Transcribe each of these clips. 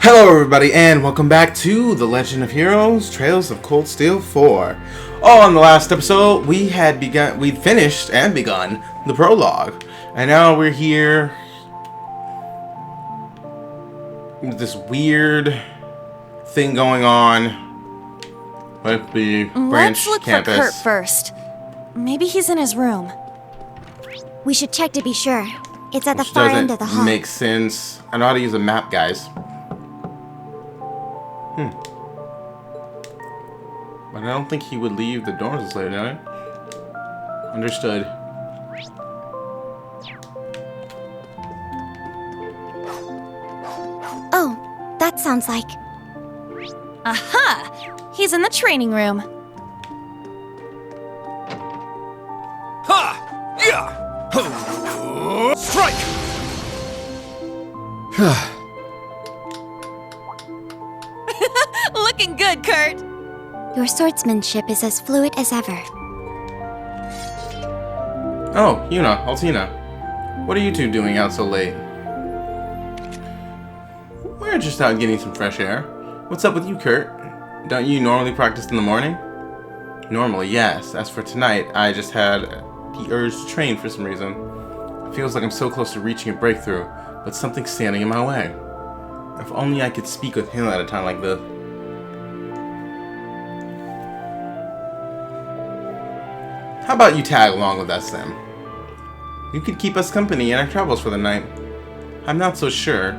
Hello everybody and welcome back to The Legend of Heroes Trails of Cold Steel 4. On the last episode we'd finished and begun the prologue. And now we're here with this weird thing going on with the branch Let's look campus. for Kurt first. Maybe he's in his room. We should check to be sure. It's at the Which far doesn't end of the hall. make sense. I know how to use a map, guys. But I don't think he would leave the dorms this late, no? Understood. Oh, that sounds like... Aha! He's in the training room. Ha! Yeah! Ho! Strike! Looking good, Kurt. Your swordsmanship is as fluid as ever. Oh, Yuna, Altina. What are you two doing out so late? We're just out getting some fresh air. What's up with you, Kurt? Don't you normally practice in the morning? Normally, yes. As for tonight, I just had the urge to train for some reason. It feels like I'm so close to reaching a breakthrough, but something's standing in my way. If only I could speak with him at a time like this. How about you tag along with us then? You could keep us company in our travels for the night. I'm not so sure.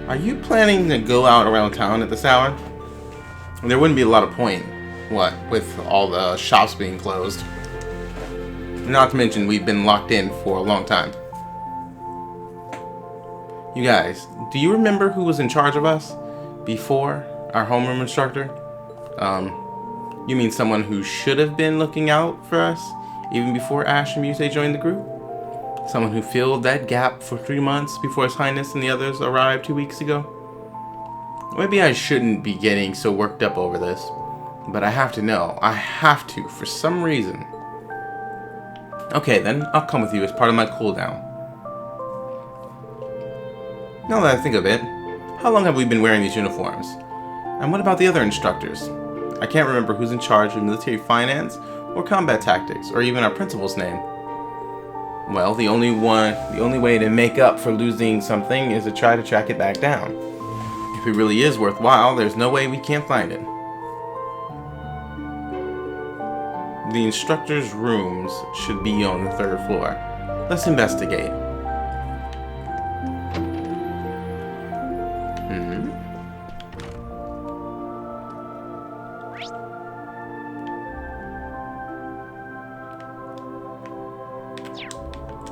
Are you planning to go out around town at this hour? There wouldn't be a lot of point, what, with all the shops being closed. Not to mention we've been locked in for a long time. You guys, do you remember who was in charge of us before our homeroom instructor? You mean someone who should have been looking out for us even before Ash and Muse joined the group? Someone who filled that gap for 3 months before His Highness and the others arrived 2 weeks ago? Maybe I shouldn't be getting so worked up over this, but I have to know. I have to, for some reason. Okay, then I'll come with you as part of my cooldown. Now that I think of it, how long have we been wearing these uniforms? And what about the other instructors? I can't remember who's in charge of military finance or combat tactics, or even our principal's name. Well, the only way to make up for losing something is to try to track it back down. If it really is worthwhile, there's no way we can't find it. The instructor's rooms should be on the 3rd floor. Let's investigate.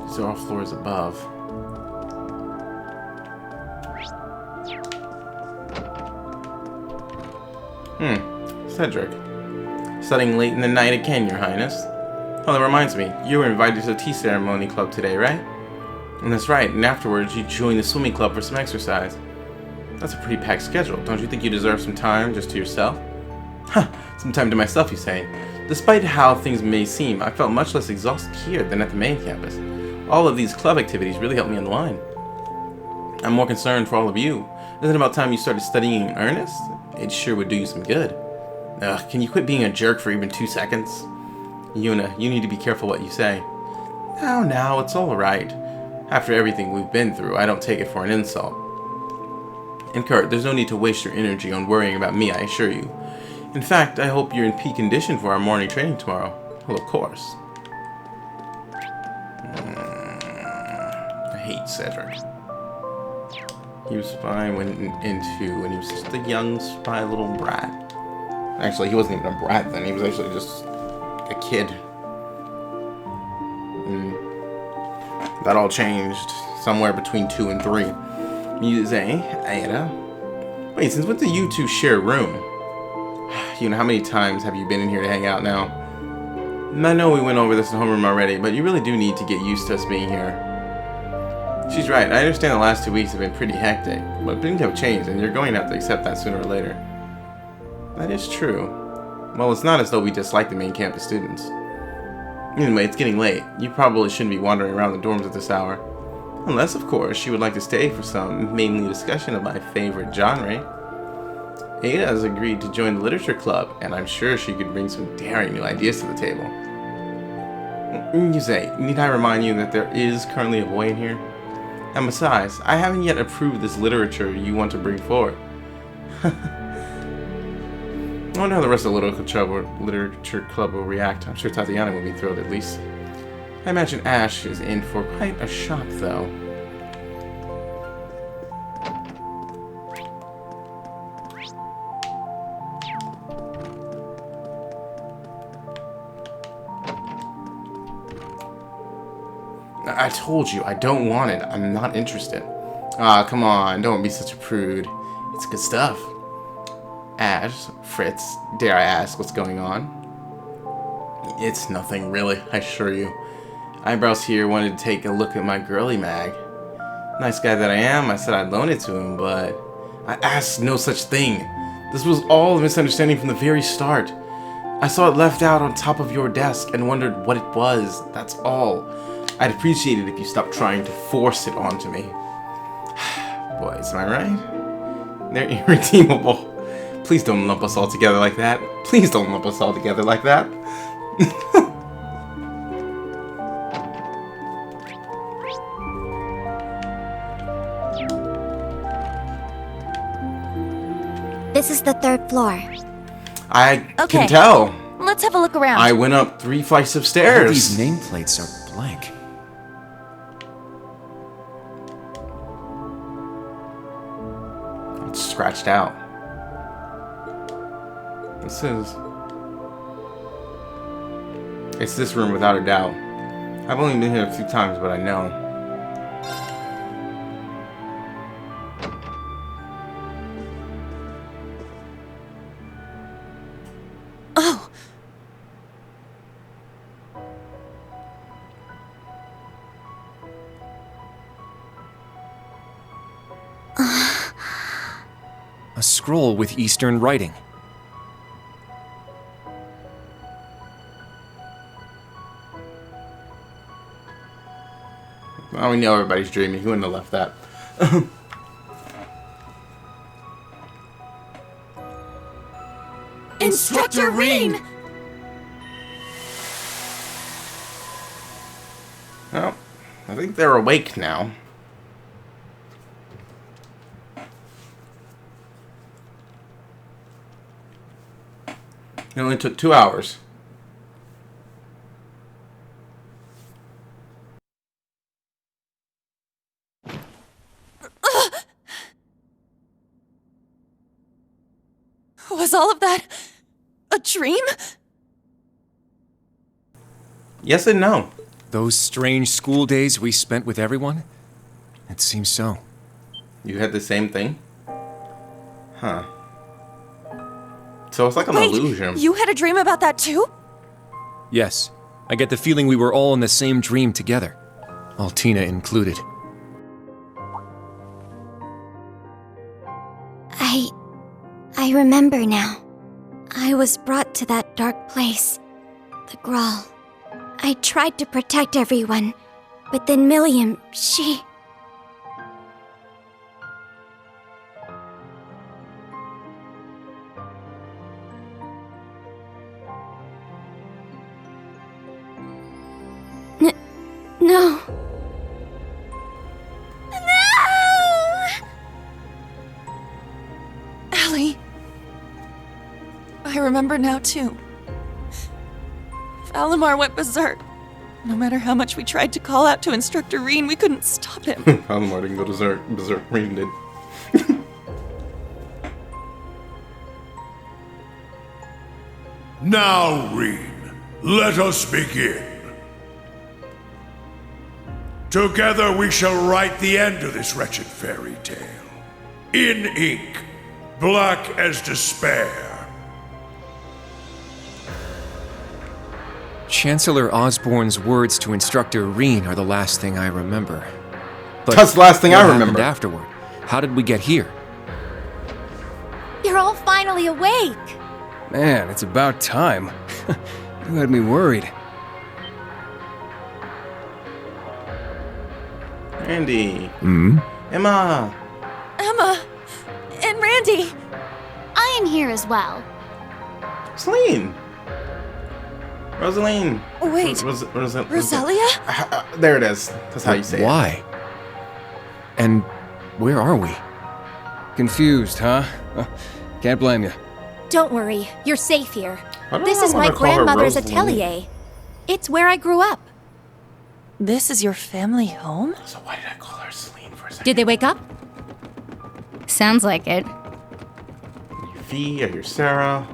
These are all floors above. Cedric. Studying late in the night again, Your Highness. Oh, that reminds me. You were invited to the tea ceremony club today, right? And that's right, and afterwards you joined the swimming club for some exercise. That's a pretty packed schedule. Don't you think you deserve some time just to yourself? Huh, some time to myself, you say. Despite how things may seem, I felt much less exhausted here than at the main campus. All of these club activities really helped me unwind. I'm more concerned for all of you. Isn't it about time you started studying in earnest? It sure would do you some good. Ugh, can you quit being a jerk for even 2 seconds? Yuna, you need to be careful what you say. Now, it's alright. After everything we've been through, I don't take it for an insult. And Kurt, there's no need to waste your energy on worrying about me, I assure you. In fact, I hope you're in peak condition for our morning training tomorrow. Well, of course. I hate Cedric. He was spy went into, and he was just a young spy little brat. Actually, he wasn't even a brat then. He was actually just a kid. And that all changed somewhere between 2 and 3. Muse, Ada. Wait, since when do you two share a room? You know, how many times have you been in here to hang out now? And I know we went over this in homeroom already, but you really do need to get used to us being here. She's right. I understand the last 2 weeks have been pretty hectic, but things have changed, and you're going to have to accept that sooner or later. That is true. Well, it's not as though we dislike the main campus students. Anyway, it's getting late. You probably shouldn't be wandering around the dorms at this hour. Unless, of course, she would like to stay for some mainly discussion of my favorite genre. Ada has agreed to join the literature club, and I'm sure she could bring some daring new ideas to the table. You say, need I remind you that there is currently a boy in here? And besides, I haven't yet approved this literature you want to bring forward. I wonder how the rest of the literature club will react. I'm sure Tatiana will be thrilled at least. I imagine Ash is in for quite a shock, though. I told you, I don't want it. I'm not interested. Ah, come on, don't be such a prude. It's good stuff. Ash, Fritz, dare I ask what's going on? It's nothing, really, I assure you. Eyebrows here wanted to take a look at my girly mag. Nice guy that I am, I said I'd loan it to him, but I asked no such thing. This was all a misunderstanding from the very start. I saw it left out on top of your desk and wondered what it was, that's all. I'd appreciate it if you stopped trying to force it onto me. Boys, am I right? They're irredeemable. Please don't lump us all together like that. Please don't lump us all together like that. This is the 3rd floor. I Okay. can tell. Let's have a look around. I went up 3 flights of All stairs. these nameplates are blank. It's scratched out. This is... It's this room without a doubt. I've only been here a few times, but I know. Oh, A scroll with Eastern writing. Well, we know everybody's dreaming. Who wouldn't have left that? Instructor Reen! Well, I think they're awake now. It only took 2 hours. Was all of that a dream? Yes and no. Those strange school days we spent with everyone? It seems so. You had the same thing? Huh. So it's like an Wait, illusion. you had a dream about that too? Yes, I get the feeling we were all in the same dream together. Altina included. I remember now. I was brought to that dark place. The Grawl. I tried to protect everyone, but then Milliam, she... No. Allie. I remember now too. Valimar went berserk. No matter how much we tried to call out to Instructor Reen, we couldn't stop him. Valimar didn't go berserk. Reen did. Now, Reen, let us begin. Together we shall write the end of this wretched fairy tale. In ink, black as despair. Chancellor Osborne's words to Instructor Reen are the last thing I remember. But That's the last thing I what happened remember. afterward? How did we get here? You're all finally awake! Man, it's about time. You had me worried. Randy. Hmm? Emma. Emma! And Randy! I am here as well. Celine. Rosaline. Wait, Rosalia? There it is. That's how you say it. Why? And where are we? Confused, huh? Can't blame you. Don't worry, you're safe here. Why do This I is my wanna call her grandmother's Rosaline? atelier. It's where I grew up. This is your family home? So why did I call her Celine for a second? Did they wake up? Sounds like it. Your V or your Sarah?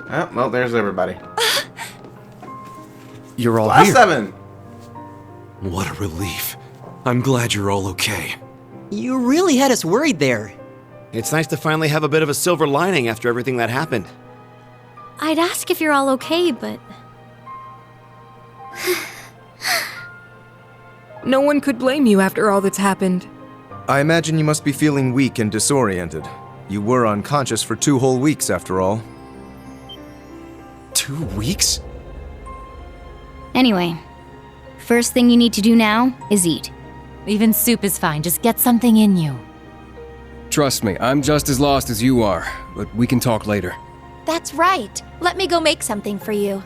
Oh, well, there's everybody. You're all Last here. 7. What a relief. I'm glad you're all okay. You really had us worried there. It's nice to finally have a bit of a silver lining after everything that happened. I'd ask if you're all okay, but... No one could blame you after all that's happened. I imagine you must be feeling weak and disoriented. You were unconscious for 2 whole weeks, after all. 2 weeks? Anyway, first thing you need to do now is eat. Even soup is fine, just get something in you. Trust me, I'm just as lost as you are, but we can talk later. That's right. Let me go make something for you.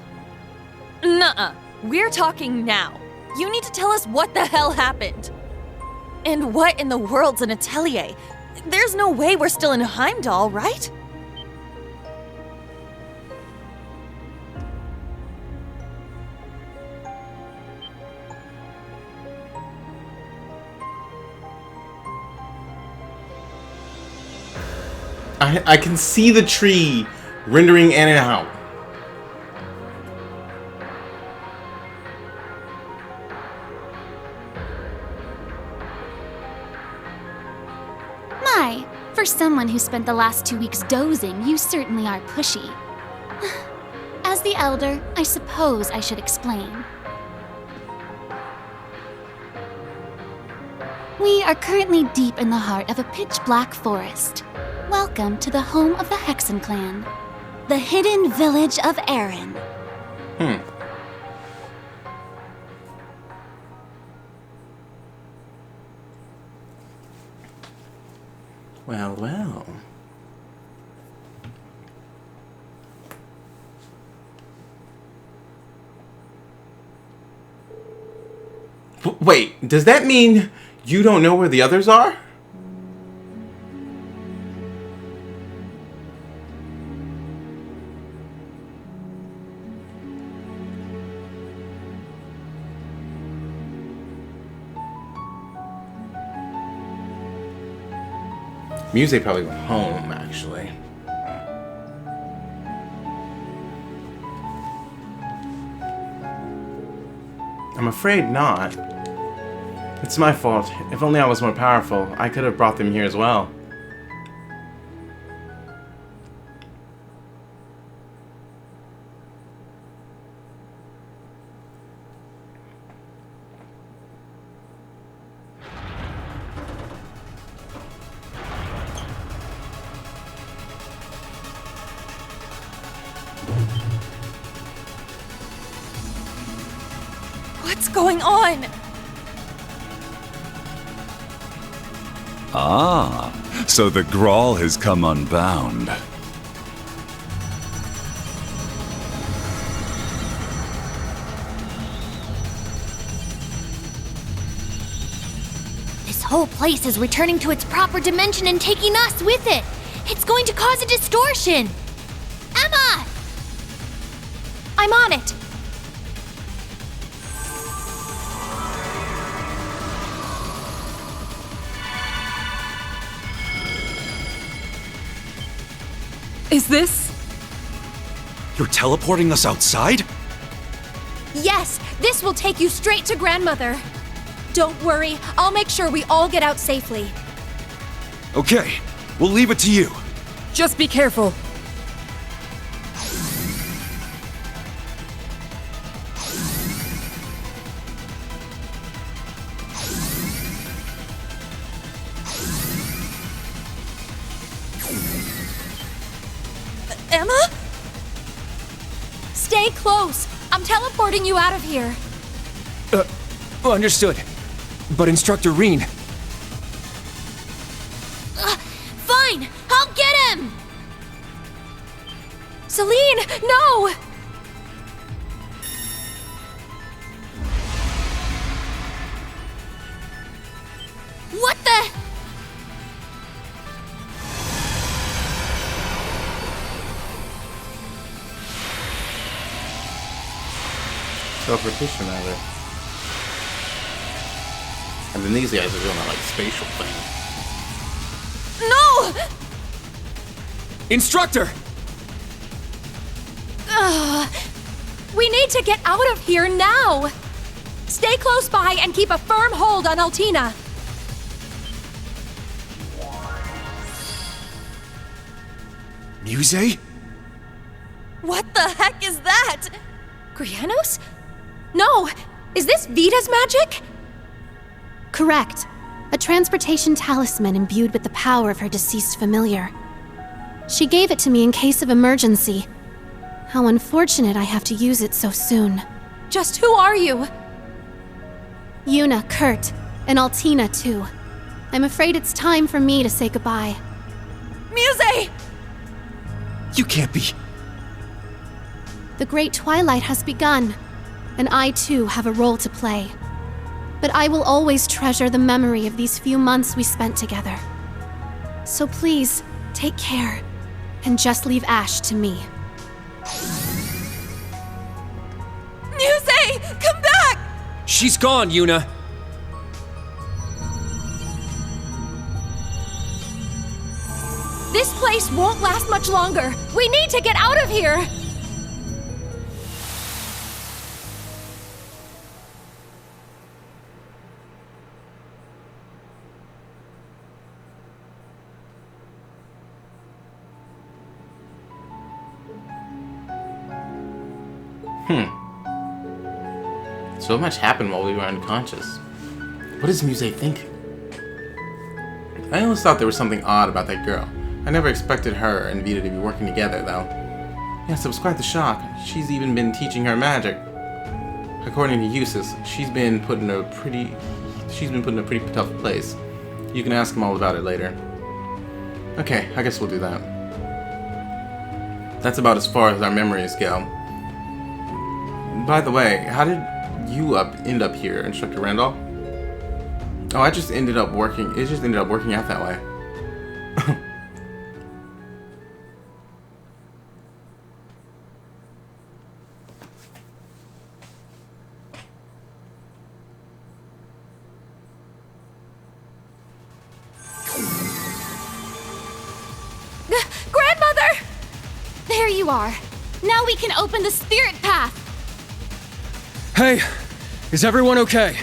Nuh-uh. We're talking now. You need to tell us what the hell happened. And what in the world's an atelier? There's no way we're still in Heimdall, right? I can see the tree rendering in and out. My, for someone who spent the last 2 weeks dozing, you certainly are pushy. As the elder, I suppose I should explain. We are currently deep in the heart of a pitch-black forest. Welcome to the home of the Hexen clan, the hidden village of Erin. Well, well. Wait, does that mean you don't know where the others are? Muse probably went home, actually. I'm afraid not. It's my fault. If only I was more powerful, I could have brought them here as well. What's going on? Ah, so the Grawl has come unbound. This whole place is returning to its proper dimension and taking us with it. It's going to cause a distortion. Emma! I'm on it. Is this? You're teleporting us outside? Yes, this will take you straight to Grandmother. Don't worry, I'll make sure we all get out safely. Okay, we'll leave it to you. Just be careful. Emma? Stay close. I'm teleporting you out of here. Understood. But Instructor Reen... Fine! I'll get him! Celine, no! What the? Teleportation, rather. And then these guys are doing that, like, spatial thing. No! Instructor! We need to get out of here now! Stay close by and keep a firm hold on Altina. Muse? What the heck is that? Grianos? No! Is this Vita's magic? Correct. A transportation talisman imbued with the power of her deceased familiar. She gave it to me in case of emergency. How unfortunate I have to use it so soon. Just who are you? Yuna, Kurt, and Altina too. I'm afraid it's time for me to say goodbye. Muse! You can't be... The Great Twilight has begun, and I too have a role to play. But I will always treasure the memory of these few months we spent together. So please, take care, and just leave Ash to me. Muse! Come back! She's gone, Yuna! This place won't last much longer. We need to get out of here! So much happened while we were unconscious. What is Muse thinking? I always thought there was something odd about that girl. I never expected her and Vita to be working together, though. Yes, it was quite the shock. She's even been teaching her magic. According to Eustace, she's been put in a pretty tough place. You can ask him all about it later. Okay, I guess we'll do that. That's about as far as our memories go. By the way, how did you end up here, Instructor Randall? Oh, it just ended up working out that way. Grandmother! There you are. Now we can open the spirit path. Hey, is everyone okay?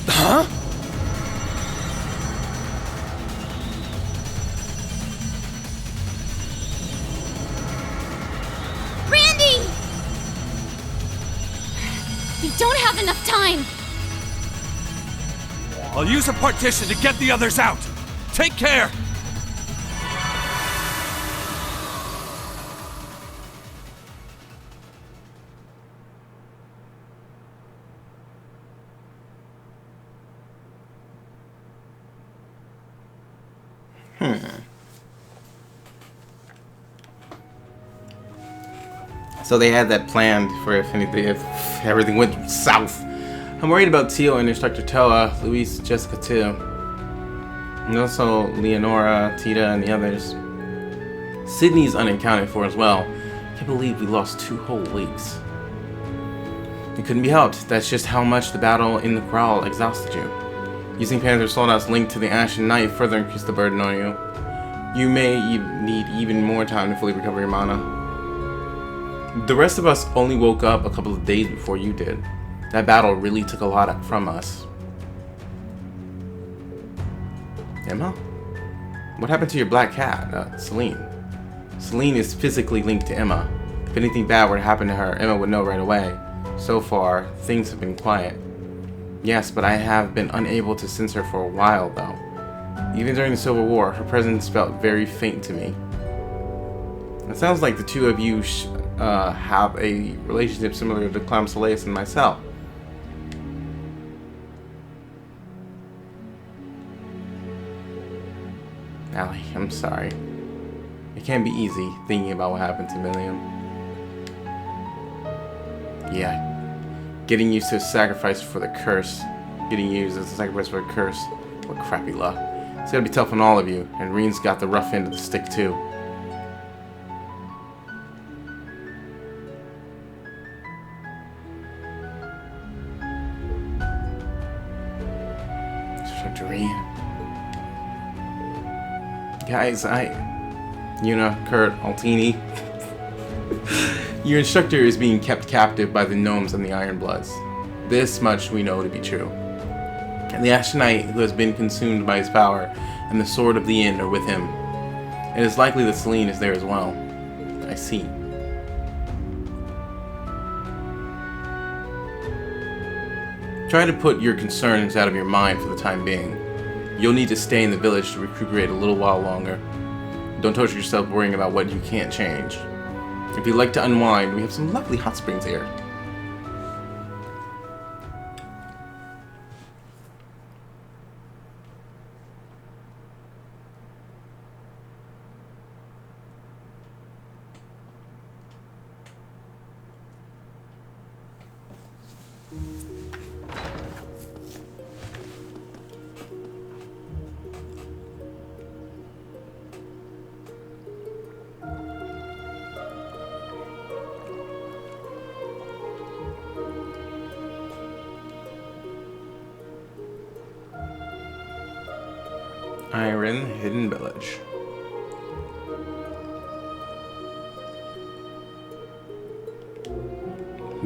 Huh? Randy! We don't have enough time. I'll use a partition to get the others out. Take care! So they had that planned for if everything went south. I'm worried about Teal and Instructor Toa, Luis, Jessica too. And also Leonora, Tita, and the others. Sydney's unaccounted for as well. Can't believe we lost 2 whole weeks. It couldn't be helped. That's just how much the battle in the Growl exhausted you. Using Panther Sawdust linked to the Ashen Knight further increased the burden on you. You may need even more time to fully recover your mana. The rest of us only woke up a couple of days before you did. That battle really took a lot from us. Emma? What happened to your black cat, Celine? Celine is physically linked to Emma. If anything bad were to happen to her, Emma would know right away. So far, things have been quiet. Yes, but I have been unable to sense her for a while, though. Even during the Civil War, her presence felt very faint to me. It sounds like the two of you have a relationship similar to Clam Soleus and myself. Allie, I'm sorry. It can't be easy thinking about what happened to Milliam. Yeah, getting used to a sacrifice for the curse. Getting used as a sacrifice for a curse. What crappy luck. It's gotta be tough on all of you, and Reen's got the rough end of the stick too. Reen. Guys, Yuna, Kurt, Altini. Your instructor is being kept captive by the gnomes and the Ironbloods. This much we know to be true. And the Ashen Knight who has been consumed by his power, and the Sword of the End are with him. It is likely that Selene is there as well. I see. Try to put your concerns out of your mind for the time being. You'll need to stay in the village to recuperate a little while longer. Don't torture yourself worrying about what you can't change. If you'd like to unwind, we have some lovely hot springs here. Iron Hidden Village.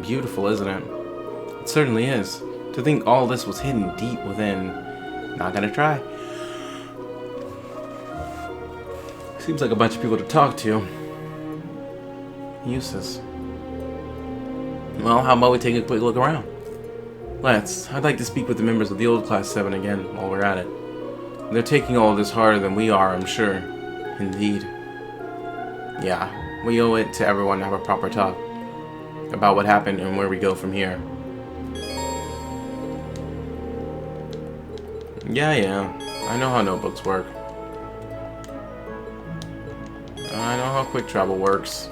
Beautiful, isn't it? It certainly is. To think all this was hidden deep within. Not gonna try. Seems like a bunch of people to talk to. Useless. Well, how about we take a quick look around? Let's. I'd like to speak with the members of the old Class 7 again while we're at it. They're taking all of this harder than we are, I'm sure. Indeed. Yeah, we owe it to everyone to have a proper talk about what happened and where we go from here. Yeah, I know how notebooks work. I know how quick travel works.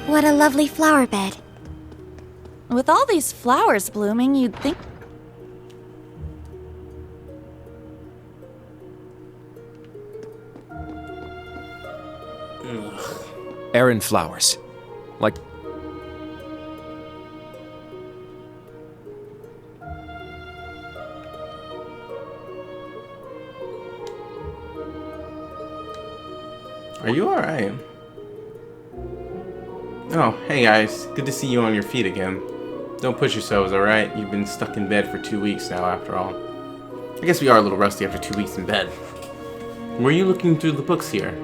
What a lovely flower bed. With all these flowers blooming, you'd think... Aran flowers. Like... Are you alright? Oh, hey guys. Good to see you on your feet again. Don't push yourselves, alright? You've been stuck in bed for 2 weeks now, after all. I guess we are a little rusty after 2 weeks in bed. Were you looking through the books here?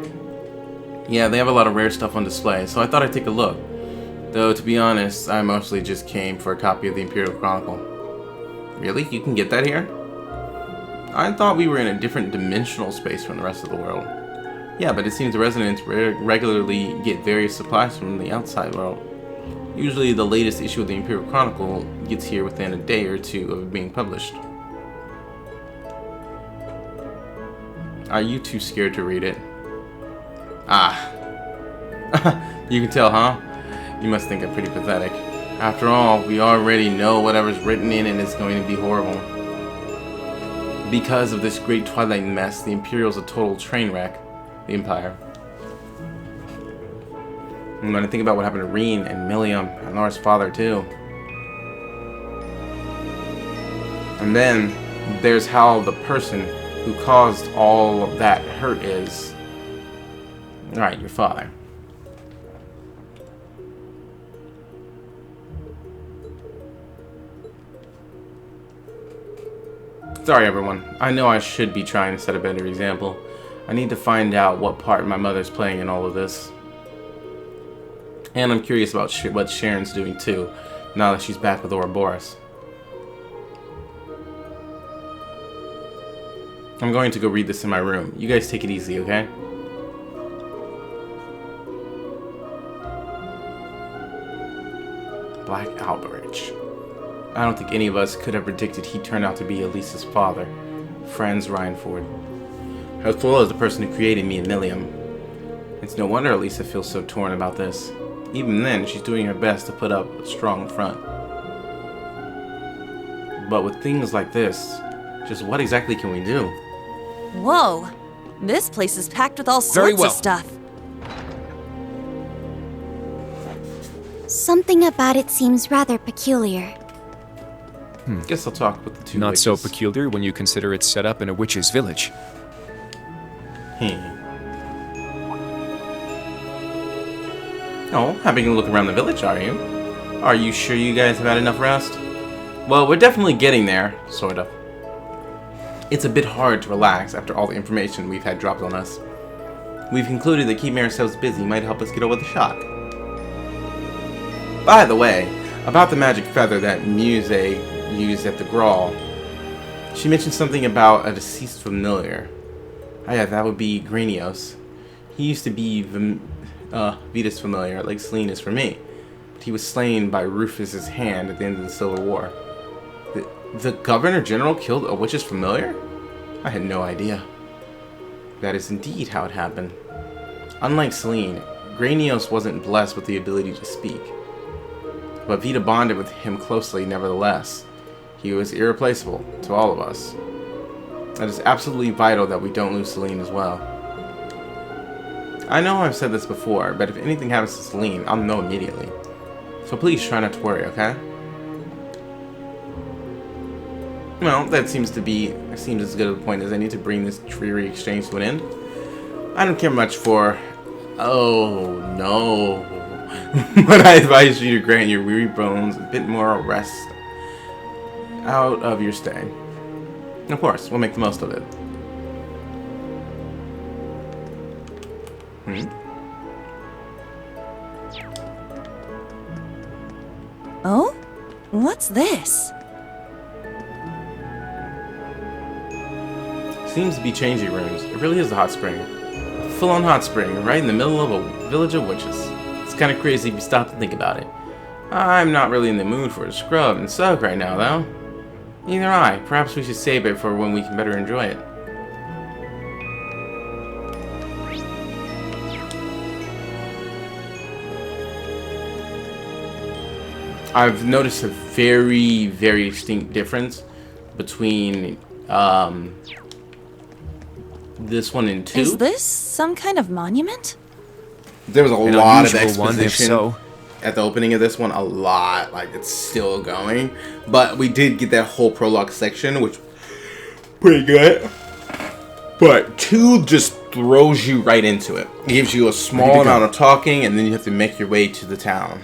Yeah, they have a lot of rare stuff on display, so I thought I'd take a look. Though, to be honest, I mostly just came for a copy of the Imperial Chronicle. Really? You can get that here? I thought we were in a different dimensional space from the rest of the world. Yeah, but it seems the residents regularly get various supplies from the outside world. Usually the latest issue of the Imperial Chronicle gets here within a day or two of it being published. Are you too scared to read it? Ah. You can tell, huh? You must think I'm pretty pathetic. After all, we already know whatever's written in it is going to be horrible. Because of this great Twilight mess, the Imperial's a total train wreck. The Empire. And when I think about what happened to Reen and Milliam and Laura's father too. And then there's how the person who caused all of that hurt is. Alright, your father. Sorry, everyone. I know I should be trying to set a better example. I need to find out what part my mother's playing in all of this. And I'm curious about what Sharon's doing too, now that she's back with Ouroboros. I'm going to go read this in my room. You guys take it easy, okay? Black Alberich. I don't think any of us could have predicted he'd turn out to be Elisa's father, Franz Reinford, as well as the person who created me and Milliam. It's no wonder Elisa feels so torn about this. Even then, she's doing her best to put up a strong front. But with things like this, just what exactly can we do? Whoa, this place is packed with all sorts of stuff. Something about it seems rather peculiar. Guess I'll talk with the two Not witches. so peculiar when you consider it's set up in a witch's village. Oh, having a look around the village, are you? Are you sure you guys have had enough rest? Well, we're definitely getting there, sort of. It's a bit hard to relax after all the information we've had dropped on us. We've concluded that keeping ourselves busy might help us get over the shock. By the way, about the magic feather that Muse used at the Grawl, she mentioned something about a deceased familiar. Oh yeah, that would be Granios. He used to be Vita's familiar, like Selene is for me. But he was slain by Rufus's hand at the end of the Civil War. The Governor General killed a witch's familiar? I had no idea. That is indeed how it happened. Unlike Selene, Granios wasn't blessed with the ability to speak. But Vita bonded with him closely nevertheless. He was irreplaceable to all of us. It is absolutely vital that we don't lose Selene as well. I know I've said this before, but if anything happens to Selene, I'll know immediately. So please try not to worry, okay? Well, that seems as good a point as any to bring this dreary exchange to an end. I don't care much for... Oh, no. But I advise you to grant your weary bones a bit more rest out of your stay. Of course, we'll make the most of it. Oh? What's this? Seems to be changing rooms. It really is a hot spring. A full-on hot spring, right in the middle of a village of witches. It's kind of crazy if you stop to think about it. I'm not really in the mood for a scrub and soak right now, though. Neither am I. Perhaps we should save it for when we can better enjoy it. I've noticed a very, very distinct difference between this one and 2. Is this some kind of monument? There was a lot of unusual one, if exposition so. at the opening of this one. A lot. Like, it's still going. But we did get that whole prologue section, which pretty good. But 2 just throws you right into it. It gives you a small amount of talking, and then you have to make your way to the town.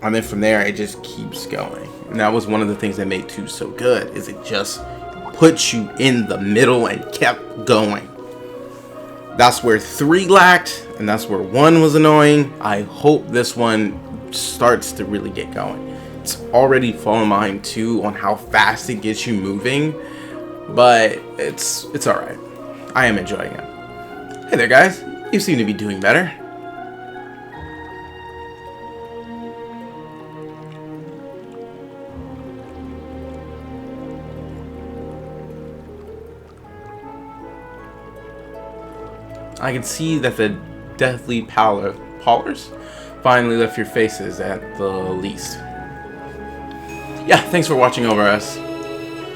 And then from there, it just keeps going. And that was one of the things that made 2 so good, is it just put you in the middle and kept going. That's where 3 lacked, and that's where 1 was annoying. I hope this one starts to really get going. It's already fallen behind 2 on how fast it gets you moving, but it's alright. I am enjoying it. Hey there, guys. You seem to be doing better. I can see that the deathly pallors finally left your faces at the least. Yeah, thanks for watching over us.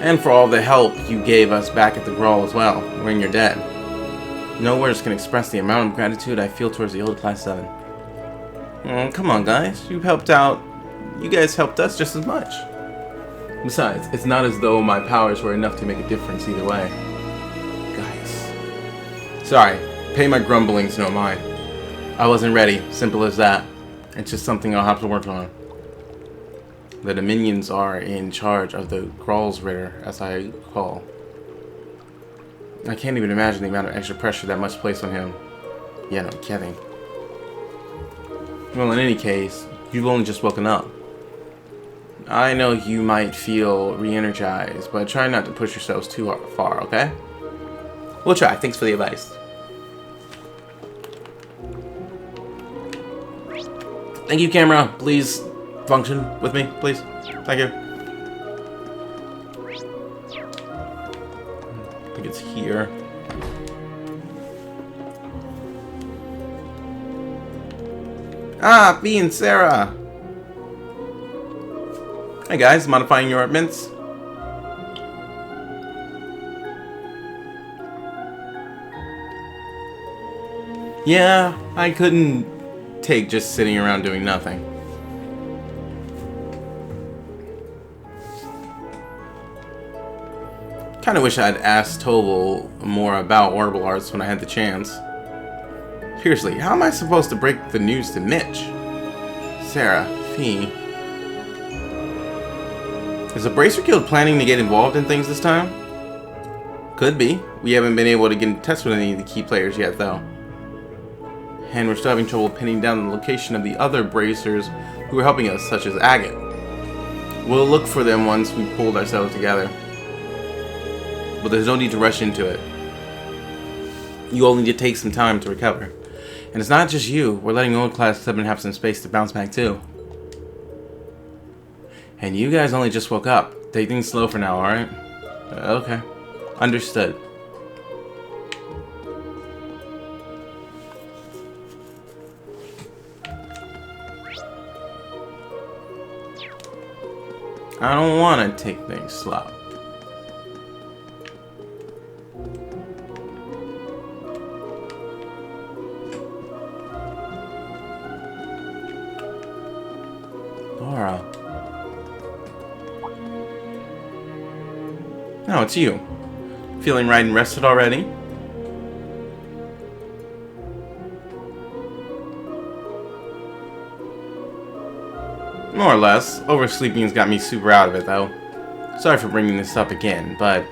And for all the help you gave us back at the Grawl as well, when you're dead. No words can express the amount of gratitude I feel towards the old Class 7. Come on, guys. You guys helped us just as much. Besides, it's not as though my powers were enough to make a difference either way. Guys. Sorry. Pay my grumblings no mind. I wasn't ready. Simple as that. It's just something I'll have to work on. The Dominions are in charge of the Gralsritter, as I call. I can't even imagine the amount of extra pressure that must place on him. Yeah, no kidding. Well, in any case, you've only just woken up. I know you might feel re-energized, but try not to push yourselves too far, okay? We'll try. Thanks for the advice. Thank you, camera. Please function with me, please. Thank you. I think it's here. Ah, B and Sarah. Hey guys, modifying your mints. Yeah, I couldn't take just sitting around doing nothing. Kinda wish I'd asked Tobal more about orbital arts when I had the chance. Seriously, how am I supposed to break the news to Mitch? Sarah, Fee. Is the Bracer Guild planning to get involved in things this time? Could be. We haven't been able to get in touch with any of the key players yet, though. And we're still having trouble pinning down the location of the other Bracers who are helping us, such as Agate. We'll look for them once we've pulled ourselves together. But there's no need to rush into it. You all need to take some time to recover. And it's not just you. We're letting old class 7 have some space to bounce back too. And you guys only just woke up. Take things slow for now, alright? Okay. Understood. I don't want to take things slow. Laura. No, it's you. Feeling right and rested already? More or less. Oversleeping's got me super out of it, though. Sorry for bringing this up again, but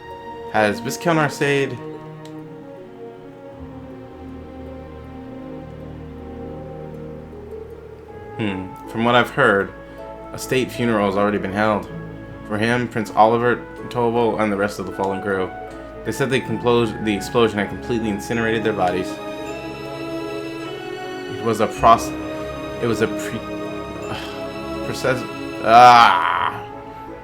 has Viscount Arcade... From what I've heard, a state funeral has already been held. For him, Prince Oliver, Tobal, and the rest of the fallen crew. They said the explosion had completely incinerated their bodies. It was a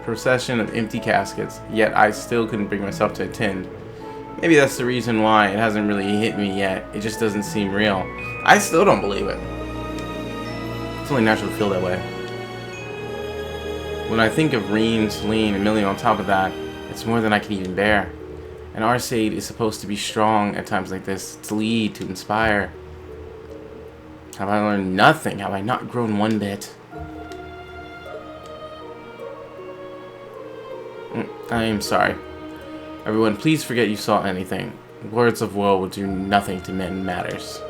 procession of empty caskets, yet I still couldn't bring myself to attend. Maybe that's the reason why it hasn't really hit me yet. It just doesn't seem real. I still don't believe it. It's only natural to feel that way. When I think of Rean, Celine, and Millie on top of that, it's more than I can even bear. And Arcade is supposed to be strong at times like this, to lead, to inspire. Have I learned nothing? Have I not grown one bit? I am sorry. Everyone, please forget you saw anything. Words of woe will do nothing to mend matters.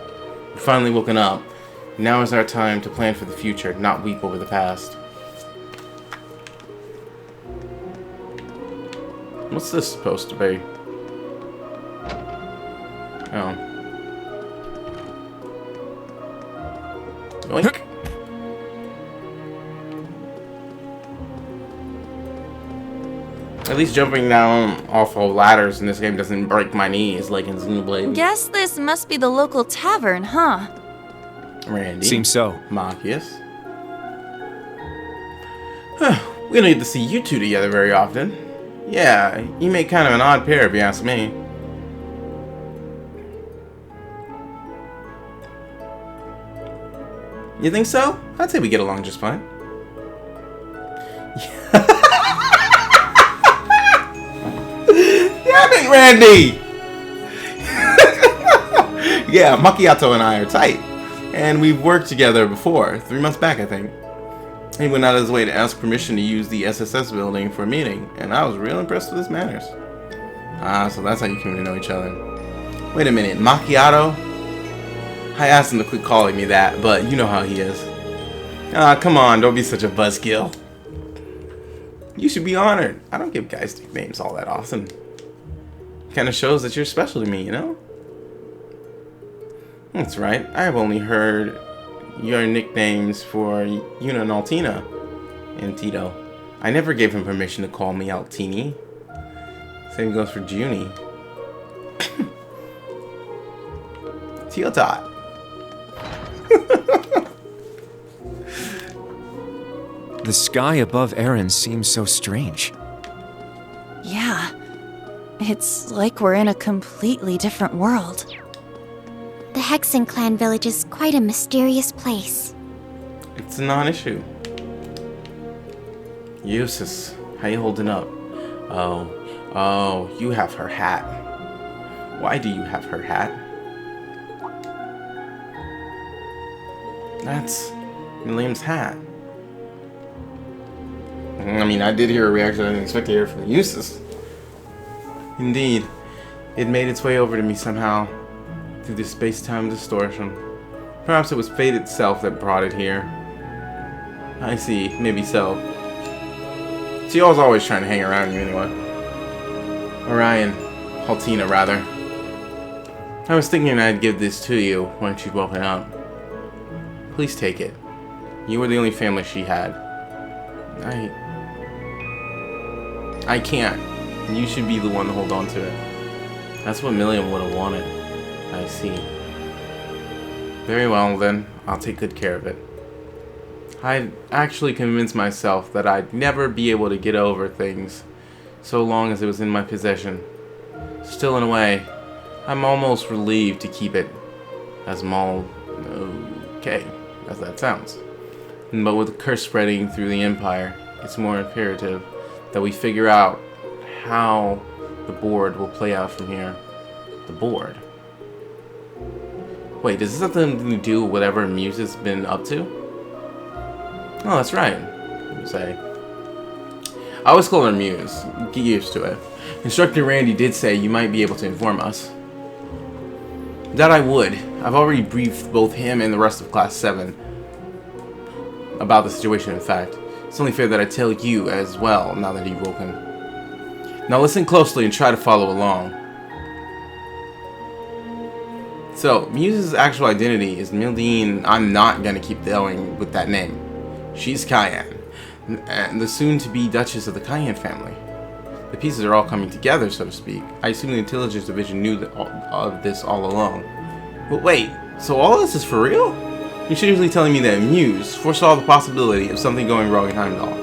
We're finally woken up. Now is our time to plan for the future, not weep over the past. What's this supposed to be? Oh. Yoink. At least jumping down off of ladders in this game doesn't break my knees like in Xenoblade. Guess this must be the local tavern, huh? Randy. Seems so. Marcus. We don't get to see you two together very often. Yeah, you make kind of an odd pair if you ask me. You think so? I'd say we get along just fine. Damn it, Randy! Yeah, Macchiato and I are tight. And we've worked together before, 3 months back, I think. He went out of his way to ask permission to use the SSS building for a meeting, and I was real impressed with his manners. Ah, so that's how you came to know each other. Wait a minute, Macchiato? I asked him to quit calling me that, but you know how he is. Ah, come on, don't be such a buzzkill. You should be honored. I don't give guys nicknames all that often. Kind of shows that you're special to me, you know? That's right. I have only heard your nicknames for Yuna and Altina and Tito. I never gave him permission to call me Altini. Same goes for Junie. Teotot. The sky above Eren seems so strange. Yeah. It's like we're in a completely different world. The Hexen clan village is quite a mysterious place. It's a non-issue. Eustace, how you holding up? Oh, you have her hat. Why do you have her hat? That's Liam's hat. I mean, I did hear a reaction I didn't expect to hear from Eustace. Indeed, it made its way over to me somehow through this space-time distortion. Perhaps it was fate itself that brought it here. I see, maybe so. Teal's always trying to hang around you anyway. Orion, Haltina rather. I was thinking I'd give this to you once you'd woken up. Please take it. You were the only family she had. I can't. You should be the one to hold on to it. That's what Milliam would have wanted. I see. Very well then, I'll take good care of it. I'd actually convinced myself that I'd never be able to get over things so long as it was in my possession. Still, in a way, I'm almost relieved to keep it as okay as that sounds. But with the curse spreading through the Empire, it's more imperative that we figure out how the board will play out from here. The board? Wait, does this have something to do with whatever Muse has been up to? Oh, that's right. Say. I always call her Muse. Get used to it. Instructor Randy did say you might be able to inform us. That I would. I've already briefed both him and the rest of Class 7 about the situation, in fact. It's only fair that I tell you as well, now that you've woken. Now listen closely and try to follow along. So, Muse's actual identity is Mildine. I'm not going to keep going with that name. She's Cayenne, and the soon-to-be Duchess of the Cayenne family. The pieces are all coming together, so to speak. I assume the Intelligence Division knew of this all along. But wait, so all this is for real? You're seriously telling me that Muse foresaw the possibility of something going wrong in Heimdall,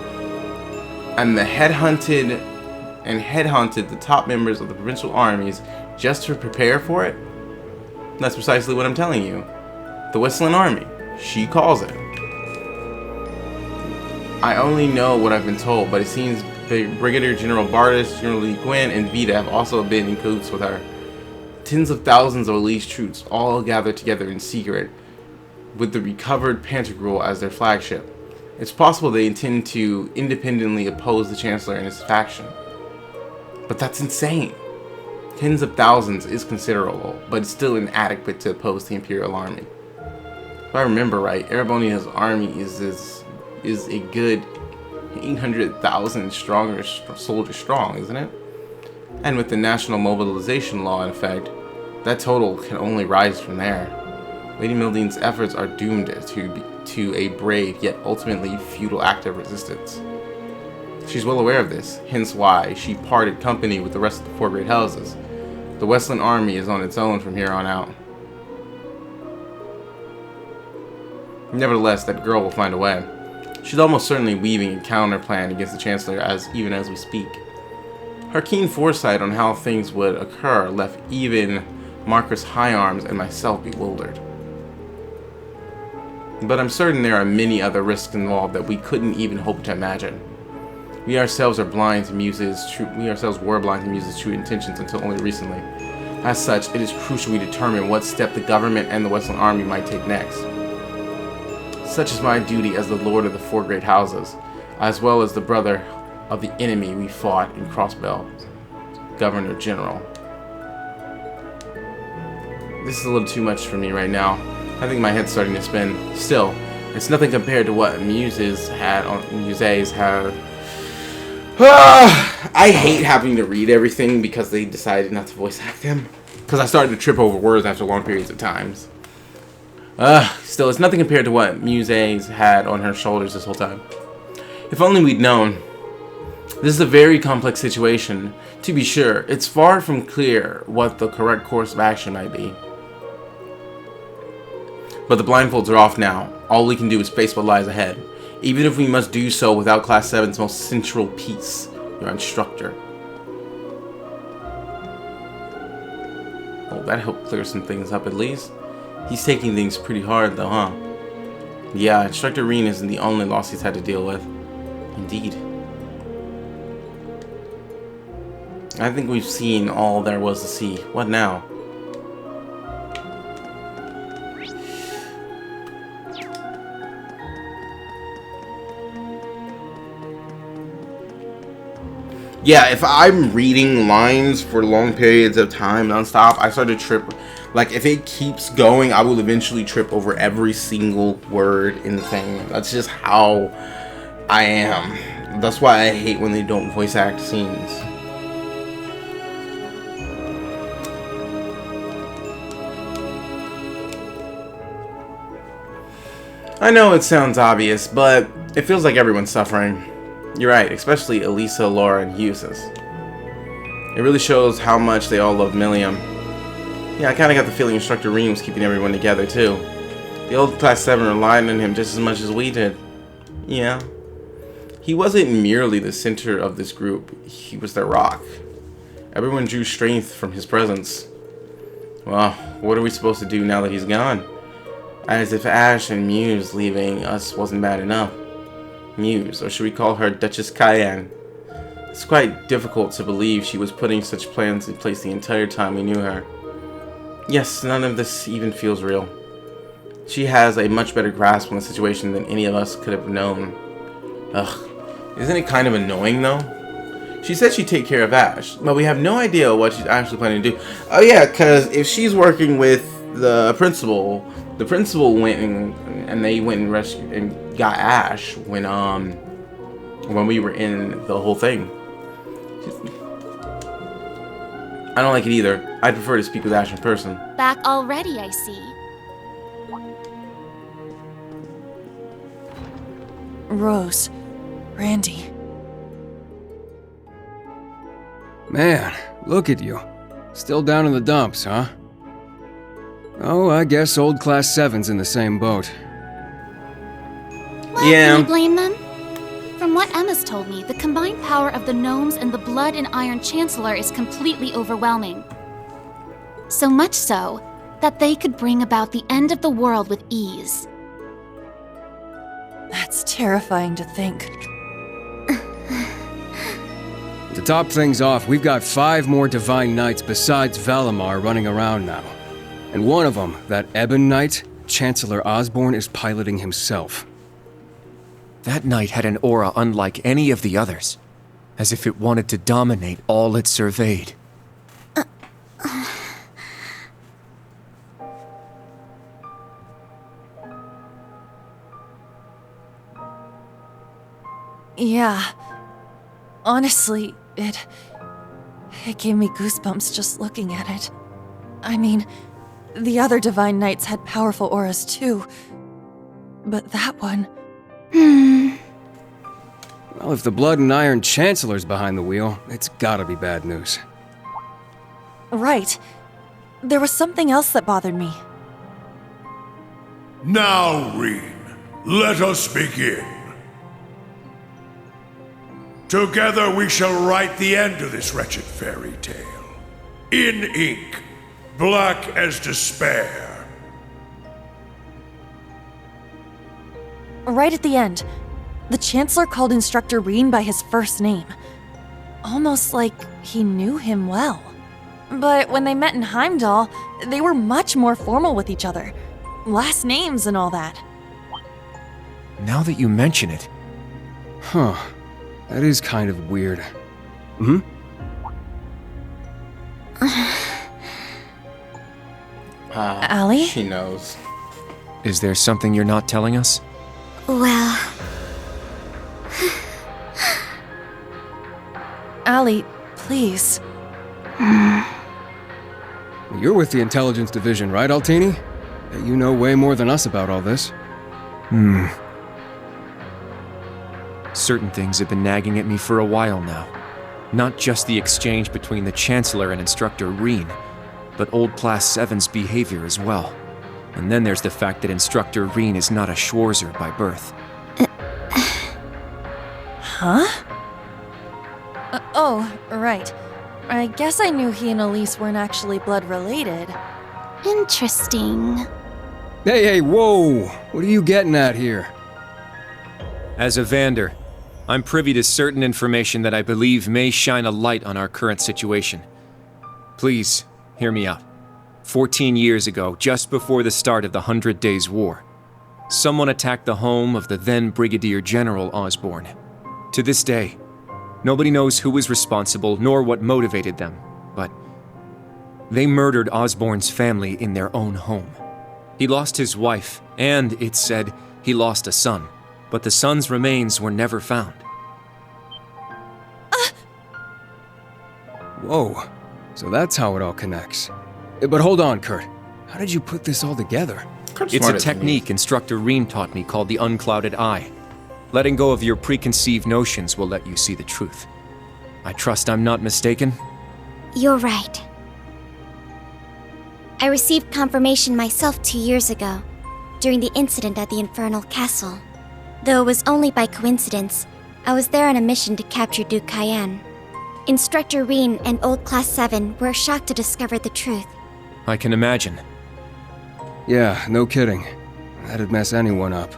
and headhunted the top members of the provincial armies just to prepare for it? That's precisely what I'm telling you. The Westland Army. She calls it. I only know what I've been told, but it seems Brigadier General Bartis, General Lee Gwyn, and Vita have also been in cahoots with her. Tens of thousands of elite troops all gathered together in secret, with the recovered Pantagruel as their flagship. It's possible they intend to independently oppose the Chancellor and his faction. But that's insane. Tens of thousands is considerable, but it's still inadequate to oppose the Imperial Army. If I remember right, Erebonia's army is a good 800,000 soldiers strong, isn't it? And with the national mobilization law in effect, that total can only rise from there. Lady Mildine's efforts are doomed to a brave yet ultimately futile act of resistance. She's well aware of this, hence why she parted company with the rest of the four great houses. The Westland Army is on its own from here on out. Nevertheless, that girl will find a way. She's almost certainly weaving a counter plan against the Chancellor even as we speak. Her keen foresight on how things would occur left even Marcus Higharms and myself bewildered. But I'm certain there are many other risks involved that we couldn't even hope to imagine. We ourselves were blind to Muse's true intentions until only recently. As such, it is crucial we determine what step the government and the Westland Army might take next. Such is my duty as the Lord of the Four Great Houses, as well as the brother of the enemy we fought in Crossbell, Governor General. This is a little too much for me right now. I think my head's starting to spin. Still, it's nothing compared to what Muses had. I hate having to read everything because they decided not to voice act them. Because I started to trip over words after long periods of times. Still, it's nothing compared to what Muse's had on her shoulders this whole time. If only we'd known. This is a very complex situation. To be sure, it's far from clear what the correct course of action might be. But the blindfolds are off now. All we can do is face what lies ahead. Even if we must do so without Class 7's most central piece, your instructor. Well, that helped clear some things up at least. He's taking things pretty hard though, huh? Yeah, Instructor Reen isn't the only loss he's had to deal with. Indeed. I think we've seen all there was to see. What now? Yeah, if I'm reading lines for long periods of time nonstop, I start to trip. Like, if it keeps going, I will eventually trip over every single word in the thing. That's just how I am. That's why I hate when they don't voice act scenes. I know it sounds obvious, but it feels like everyone's suffering. You're right, especially Elisa, Laura, and Eustace. It really shows how much they all love Milliam. Yeah, I kind of got the feeling Instructor Reen was keeping everyone together, too. The old Class 7 relied on him just as much as we did. Yeah. He wasn't merely the center of this group, he was their rock. Everyone drew strength from his presence. Well, what are we supposed to do now that he's gone? As if Ash and Muse leaving us wasn't bad enough. Muse, or should we call her Duchess Cayenne? It's quite difficult to believe she was putting such plans in place the entire time we knew her. Yes, none of this even feels real. She has a much better grasp on the situation than any of us could have known. Ugh, isn't it kind of annoying though? She said she'd take care of Ash, but we have no idea what she's actually planning to do. Oh yeah, because if she's working with the principal went and they went and rescued and got Ash when we were in the whole thing. I don't like it either. I'd prefer to speak with Ash in person. Back already, I see. Rose. Randy. Man, look at you. Still down in the dumps, huh? Oh, I guess old Class 7's in the same boat. Well, yeah. Can you blame them? From what Emma's told me, the combined power of the gnomes and the blood and iron chancellor is completely overwhelming. So much so that they could bring about the end of the world with ease. That's terrifying to think. To top things off, we've got 5 more Divine Knights besides Valimar running around now. And one of them, that Ebon Knight, Chancellor Osborne is piloting himself. That knight had an aura unlike any of the others, as if it wanted to dominate all it surveyed. Yeah. Honestly, it gave me goosebumps just looking at it. I mean, the other Divine Knights had powerful auras too. But that one... Well, if the Blood and Iron Chancellor's behind the wheel, it's gotta be bad news. Right. There was something else that bothered me. Now, Reen, let us begin. Together we shall write the end of this wretched fairy tale. In ink, black as despair. Right at the end, the Chancellor called Instructor Reen by his first name. Almost like he knew him well. But when they met in Heimdall, they were much more formal with each other. Last names and all that. Now that you mention it... Huh. That is kind of weird. Hmm? Allie? She knows. Is there something you're not telling us? Well... Allie, please. You're with the Intelligence Division, right, Altini? You know way more than us about all this. Certain things have been nagging at me for a while now. Not just the exchange between the Chancellor and Instructor Reen, but Old Class 7's behavior as well. And then there's the fact that Instructor Reen is not a Schwarzer by birth. Huh? Oh, right. I guess I knew he and Elise weren't actually blood related. Interesting. Hey, whoa! What are you getting at here? As a Vander, I'm privy to certain information that I believe may shine a light on our current situation. Please, hear me out. 14 years ago, just before the start of the 100 Days War, someone attacked the home of the then Brigadier General Osborne. To this day, nobody knows who was responsible nor what motivated them, but they murdered Osborne's family in their own home. He lost his wife, and, it's said, he lost a son, but the son's remains were never found. Whoa, so that's how it all connects. But hold on, Kurt. How did you put this all together? It's a technique Instructor Reen taught me called the Unclouded Eye. Letting go of your preconceived notions will let you see the truth. I trust I'm not mistaken? You're right. I received confirmation myself 2 years ago, during the incident at the Infernal Castle. Though it was only by coincidence, I was there on a mission to capture Duke Cayenne. Instructor Reen and Old Class 7 were shocked to discover the truth. I can imagine. Yeah, no kidding. That'd mess anyone up.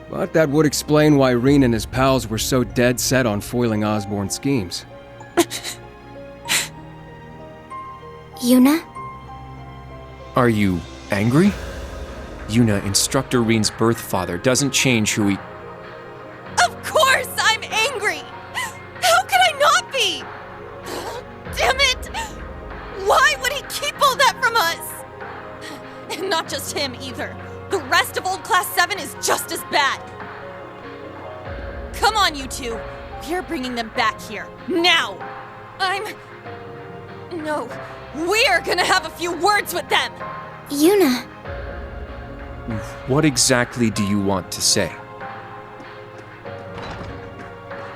But that would explain why Reen and his pals were so dead set on foiling Osborne's schemes. Yuna? Are you angry? Yuna, Instructor Reen's birth father, doesn't change who he... Of course I'm angry! How could I not be? Damn it! Why would he keep all that from us? And not just him either. The rest of Old Class 7 is just as bad. Come on, you two. We're bringing them back here. Now! No. We're gonna have a few words with them! Yuna. What exactly do you want to say?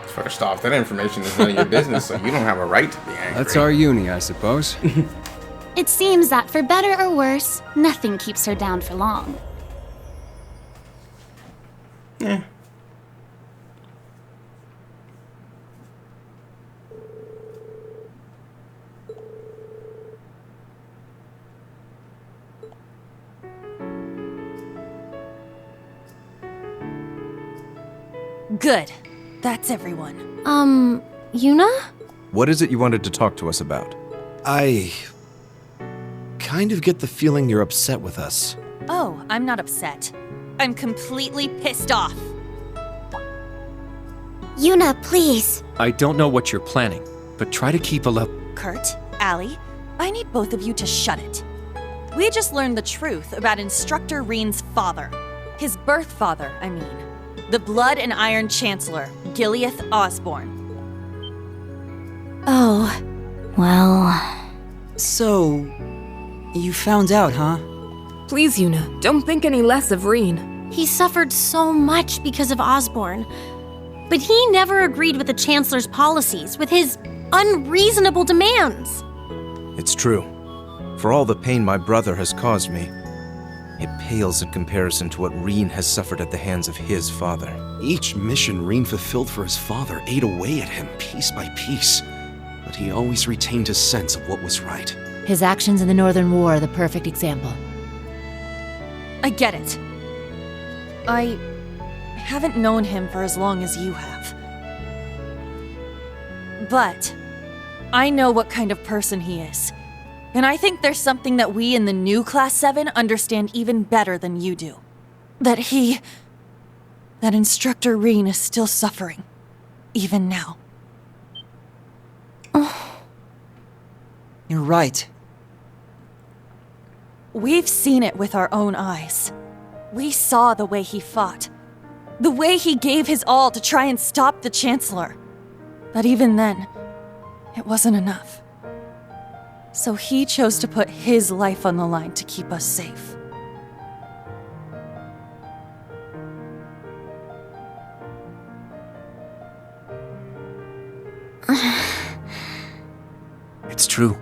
First off, that information is none of your business, so you don't have a right to be angry. That's our uni, I suppose. It seems that for better or worse, nothing keeps her down for long. Yeah. Good. That's everyone. Yuna? What is it you wanted to talk to us about? I kind of get the feeling you're upset with us. Oh, I'm not upset. I'm completely pissed off. Yuna, please. I don't know what you're planning, but try to keep a low... Kurt, Allie, I need both of you to shut it. We just learned the truth about Instructor Reen's father. His birth father, I mean. The Blood and Iron Chancellor, Gileath Osborne. Oh, well... So... you found out, huh? Please, Yuna, don't think any less of Reen. He suffered so much because of Osborne. But he never agreed with the Chancellor's policies, with his unreasonable demands. It's true. For all the pain my brother has caused me, it pales in comparison to what Reen has suffered at the hands of his father. Each mission Reen fulfilled for his father ate away at him piece by piece, but he always retained his sense of what was right. His actions in the Northern War are the perfect example. I get it. I haven't known him for as long as you have. But I know what kind of person he is. And I think there's something that we in the new Class 7 understand even better than you do. That Instructor Reen is still suffering. Even now. You're right. We've seen it with our own eyes. We saw the way he fought. The way he gave his all to try and stop the Chancellor. But even then, it wasn't enough. So he chose to put his life on the line to keep us safe. It's true.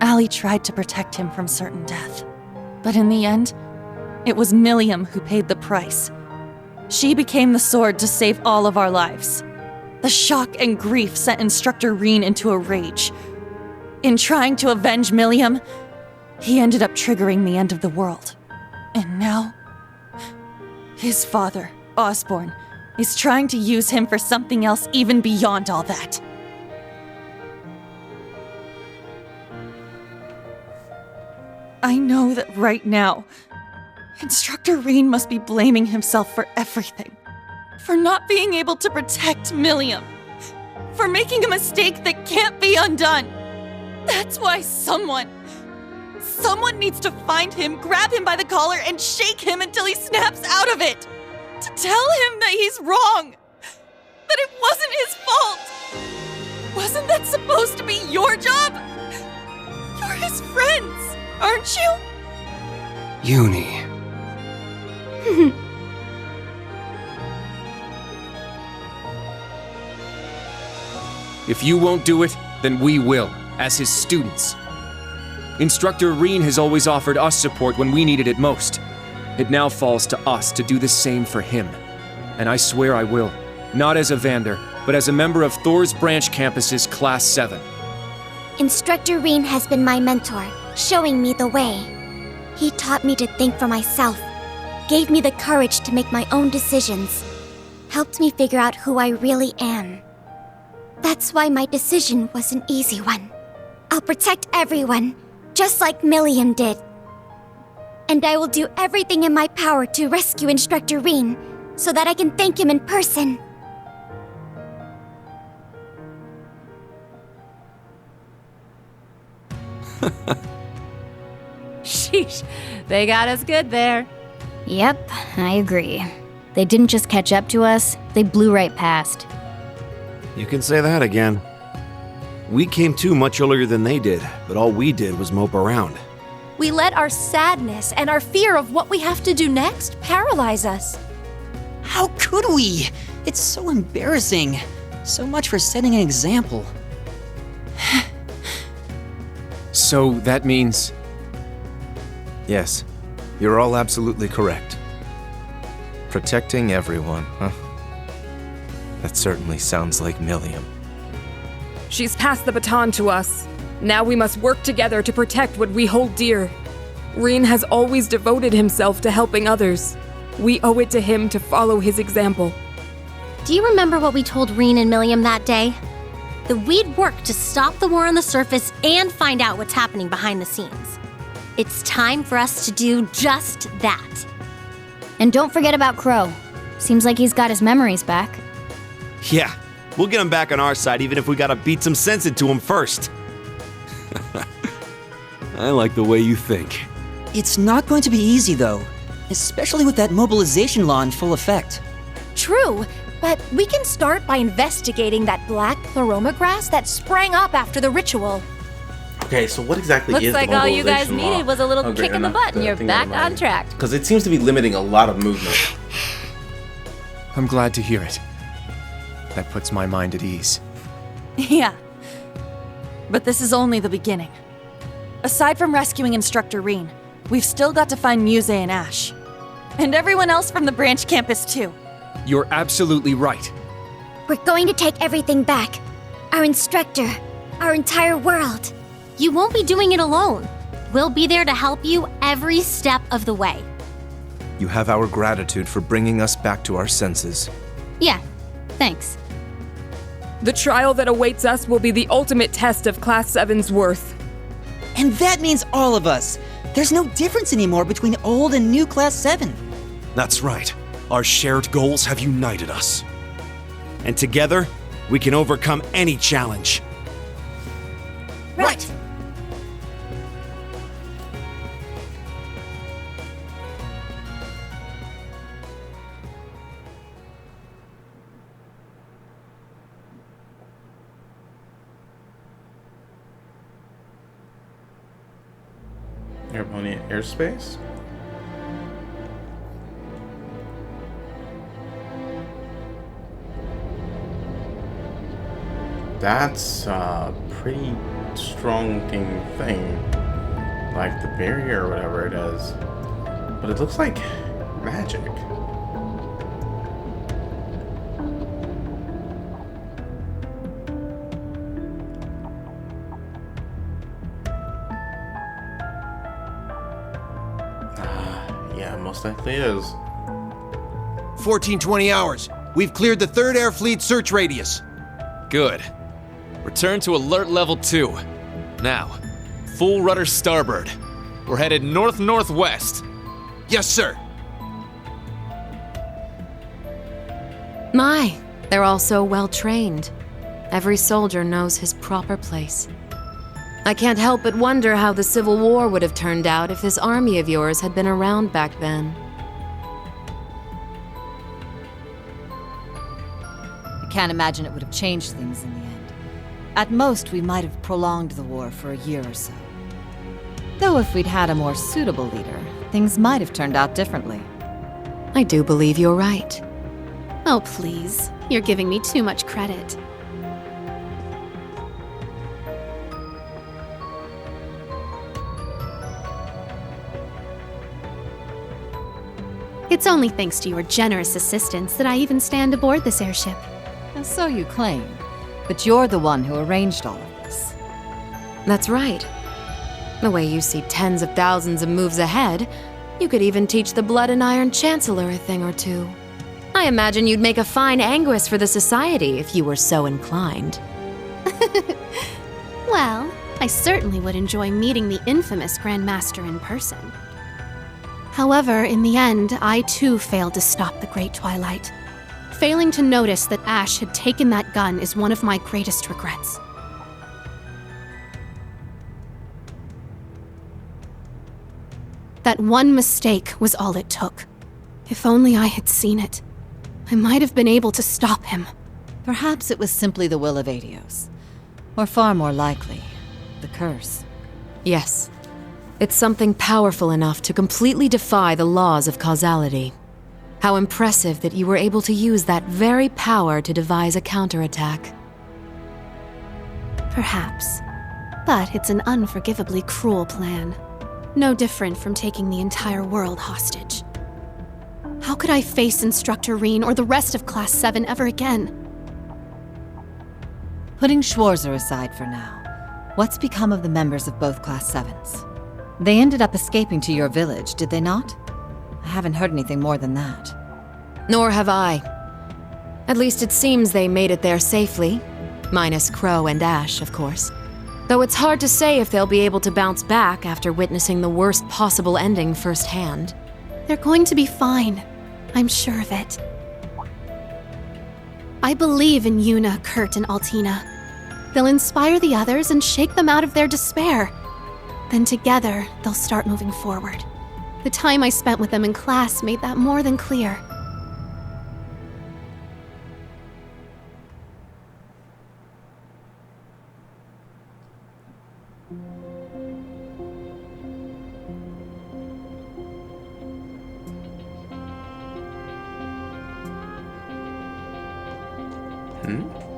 Ali tried to protect him from certain death. But in the end, it was Milliam who paid the price. She became the sword to save all of our lives. The shock and grief sent Instructor Reen into a rage. In trying to avenge Milliam, he ended up triggering the end of the world. And now, his father, Osborne, is trying to use him for something else even beyond all that. I know that right now, Instructor Reen must be blaming himself for everything. For not being able to protect Milliam. For making a mistake that can't be undone. That's why someone needs to find him, grab him by the collar, and shake him until he snaps out of it. To tell him that he's wrong. That it wasn't his fault. Wasn't that supposed to be your job? You're his friends, aren't you? Uni. If you won't do it, then we will, as his students. Instructor Reen has always offered us support when we needed it most. It now falls to us to do the same for him. And I swear I will, not as Evander, but as a member of Thor's Branch Campus's Class 7. Instructor Reen has been my mentor, showing me the way. He taught me to think for myself, gave me the courage to make my own decisions, helped me figure out who I really am. That's why my decision was an easy one. I'll protect everyone, just like Milliam did. And I will do everything in my power to rescue Instructor Reen, so that I can thank him in person. Sheesh, they got us good there. Yep, I agree. They didn't just catch up to us, they blew right past. You can say that again. We came to much earlier than they did, but all we did was mope around. We let our sadness and our fear of what we have to do next paralyze us. How could we? It's so embarrassing. So much for setting an example. So that means... Yes, you're all absolutely correct. Protecting everyone, huh? That certainly sounds like Milliam. She's passed the baton to us. Now we must work together to protect what we hold dear. Reen has always devoted himself to helping others. We owe it to him to follow his example. Do you remember what we told Reen and Milliam that day? That we'd work to stop the war on the surface and find out what's happening behind the scenes. It's time for us to do just that. And don't forget about Crow. Seems like he's got his memories back. Yeah, we'll get him back on our side even if we gotta beat some sense into him first. I like the way you think. It's not going to be easy, though. Especially with that mobilization law in full effect. True, but we can start by investigating that black pleroma grass that sprang up after the ritual. Okay, so what exactly Looks is like the all you guys mobilization law? needed was a little Oh, great, kick in the I'm butt and you're thinking back of on track. Because it seems to be limiting a lot of movement. I'm glad to hear it. That puts my mind at ease. Yeah. But this is only the beginning. Aside from rescuing Instructor Reen, we've still got to find Muse and Ash. And everyone else from the branch campus, too. You're absolutely right. We're going to take everything back. Our instructor, our entire world. You won't be doing it alone. We'll be there to help you every step of the way. You have our gratitude for bringing us back to our senses. Yeah, thanks. The trial that awaits us will be the ultimate test of Class 7's worth. And that means all of us. There's no difference anymore between old and new Class 7. That's right. Our shared goals have united us. And together, we can overcome any challenge. Right. Airplane airspace? That's a pretty strong looking thing. Like the barrier or whatever it is. But it looks like magic. Yeah, most likely is. 1420 hours. We've cleared the 3rd Air Fleet search radius. Good. Return to alert level 2. Now, full rudder starboard. We're headed north-northwest. Yes, sir. My, they're all so well trained. Every soldier knows his proper place. I can't help but wonder how the Civil War would have turned out if this army of yours had been around back then. I can't imagine it would have changed things in the end. At most, we might have prolonged the war for a year or so. Though if we'd had a more suitable leader, things might have turned out differently. I do believe you're right. Oh, please. You're giving me too much credit. It's only thanks to your generous assistance that I even stand aboard this airship. And so you claim. But you're the one who arranged all of this. That's right. The way you see tens of thousands of moves ahead, you could even teach the Blood and Iron Chancellor a thing or two. I imagine you'd make a fine Anguis for the Society if you were so inclined. Well, I certainly would enjoy meeting the infamous Grand Master in person. However, in the end, I too failed to stop the Great Twilight. Failing to notice that Ash had taken that gun is one of my greatest regrets. That one mistake was all it took. If only I had seen it, I might have been able to stop him. Perhaps it was simply the will of Adios. Or far more likely, the curse. Yes. It's something powerful enough to completely defy the laws of causality. How impressive that you were able to use that very power to devise a counterattack. Perhaps. But it's an unforgivably cruel plan. No different from taking the entire world hostage. How could I face Instructor Reen or the rest of Class 7 ever again? Putting Schwarzer aside for now, what's become of the members of both Class 7s? They ended up escaping to your village, did they not? I haven't heard anything more than that. Nor have I. At least it seems they made it there safely. Minus Crow and Ash, of course. Though it's hard to say if they'll be able to bounce back after witnessing the worst possible ending firsthand. They're going to be fine. I'm sure of it. I believe in Yuna, Kurt, and Altina. They'll inspire the others and shake them out of their despair. Then together, they'll start moving forward. The time I spent with them in class made that more than clear.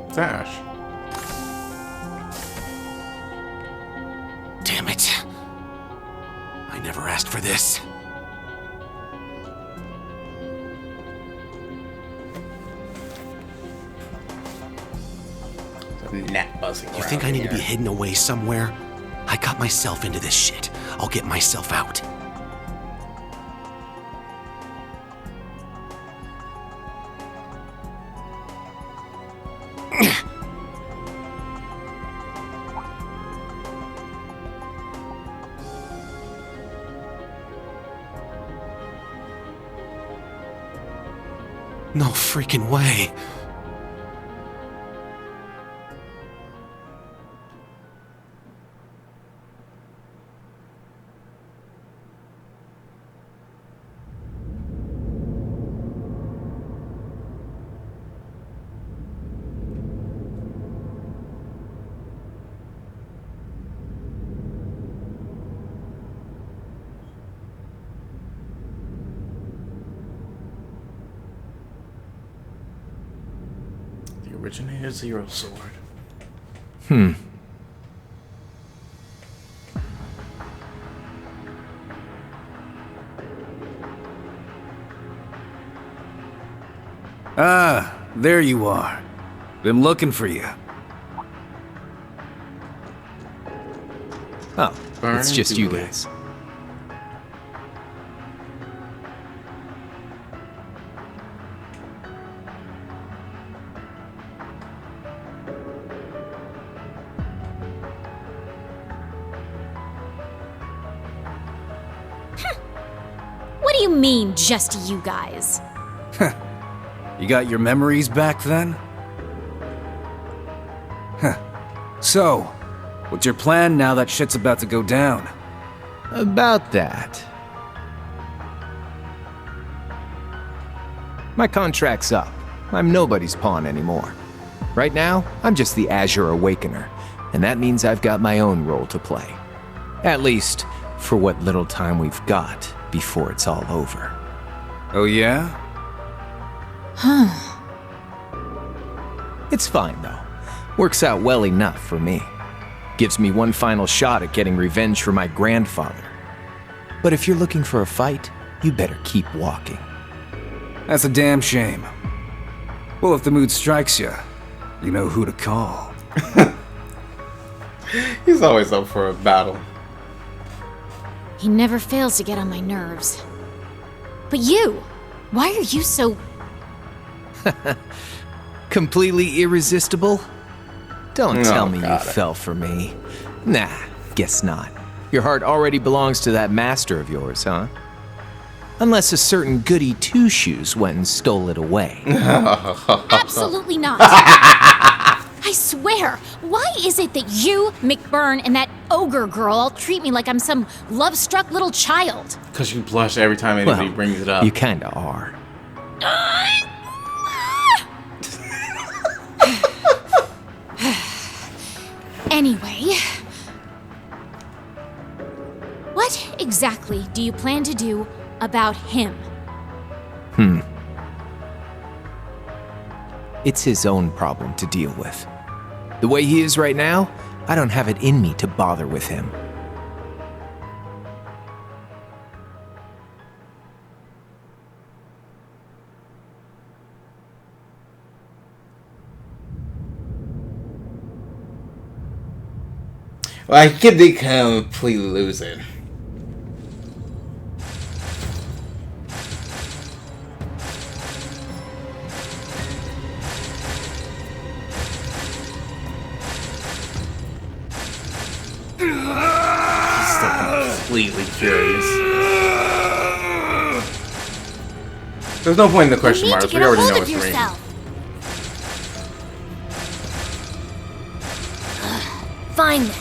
It's Ash. Damn it. I never asked for this. Net buzzing. You think I need to be hidden away somewhere? I got myself into this shit. I'll get myself out. No freaking way. originator Zero Sword. Ah, there you are. Been looking for you. Oh, it's Burn just you Dooley. guys. What do you mean, just you guys? You got your memories back then? Huh. So, what's your plan now that shit's about to go down? About that. My contract's up. I'm nobody's pawn anymore. Right now, I'm just the Azure Awakener, and that means I've got my own role to play. At least, for what little time we've got before it's all over. Oh yeah? Huh. It's fine, though. Works out well enough for me. Gives me one final shot at getting revenge for my grandfather. But if you're looking for a fight, you better keep walking. That's a damn shame. Well, if the mood strikes you, you know who to call. He's always up for a battle. He never fails to get on my nerves. But you, why are you so... Completely irresistible? Don't tell me you got it. fell for me. Nah, guess not. Your heart already belongs to that master of yours, huh? Unless a certain goody two-shoes went and stole it away. Absolutely not. I swear, why is it that you, McBurn, and that ogre girl all treat me like I'm some love-struck little child? Because you blush every time anybody Well, brings it up. You kinda are. Anyway, what exactly do you plan to do about him? It's his own problem to deal with. The way he is right now, I don't have it in me to bother with him. Well, I get they completely lose it. He's still completely curious. There's no point in the question marks. We already know it's Ring. Fine then.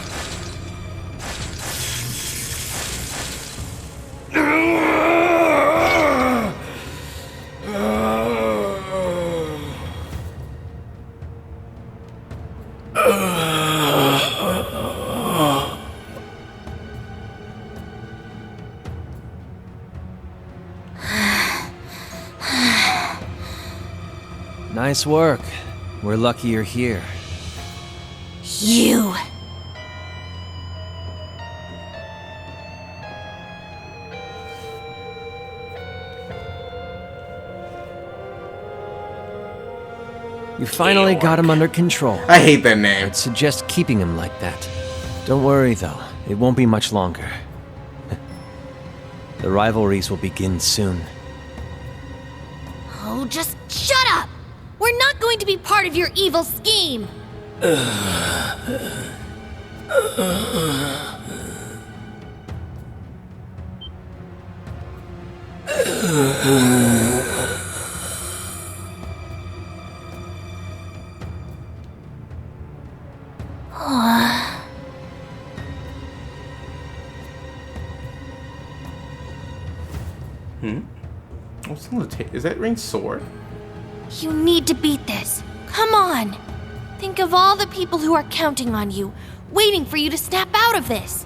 Nice work. We're lucky you're here. You. You finally got him under control. I hate that name. I'd suggest keeping him like that. Don't worry, though. It won't be much longer. The rivalries will begin soon. Oh, just shut up! We're not going to be part of your evil scheme! What's on the is that Ring's sword? You need to beat this. Come on! Think of all the people who are counting on you, waiting for you to snap out of this.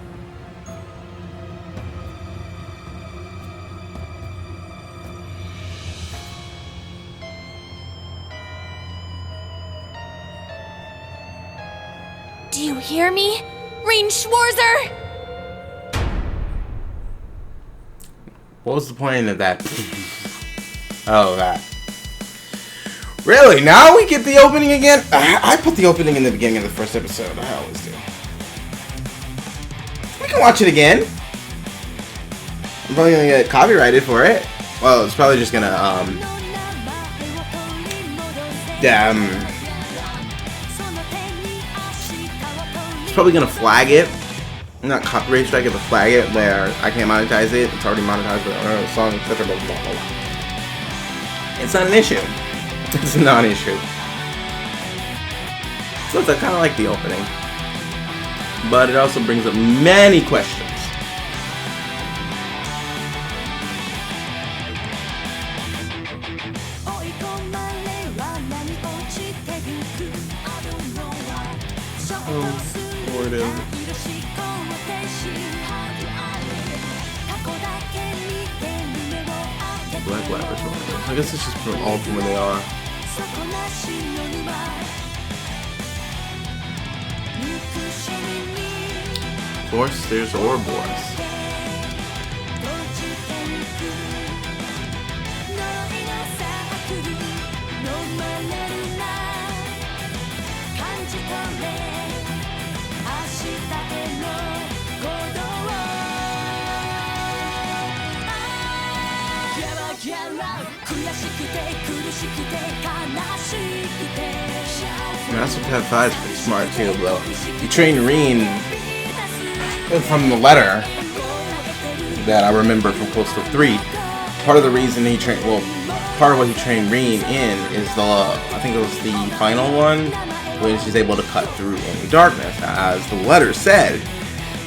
Do you hear me? Reen Schwarzer! What was the point of that? Oh, that. Really? Now we get the opening again? I put the opening in the beginning of the first episode. I always do. We can watch it again. I'm probably gonna get copyrighted for it. Well, it's probably just gonna, it's probably gonna flag it. Not copyright strike it, but flag it where I can't monetize it. It's already monetized with the song, etc. Blah, blah, blah, blah. It's not an issue. It's a non-issue. So it's kind of like the opening. But it also brings up many questions. Black Laboratory. I guess it's just from all from where they are. Of course, there's Ouroboros. Master Pet 5 is pretty smart too, though. You train Reen from the letter that I remember from Coastal 3. Part of the reason he trained, well, part of what he trained Reen in is the, I think it was the final one, when she's able to cut through any darkness, as the letter said.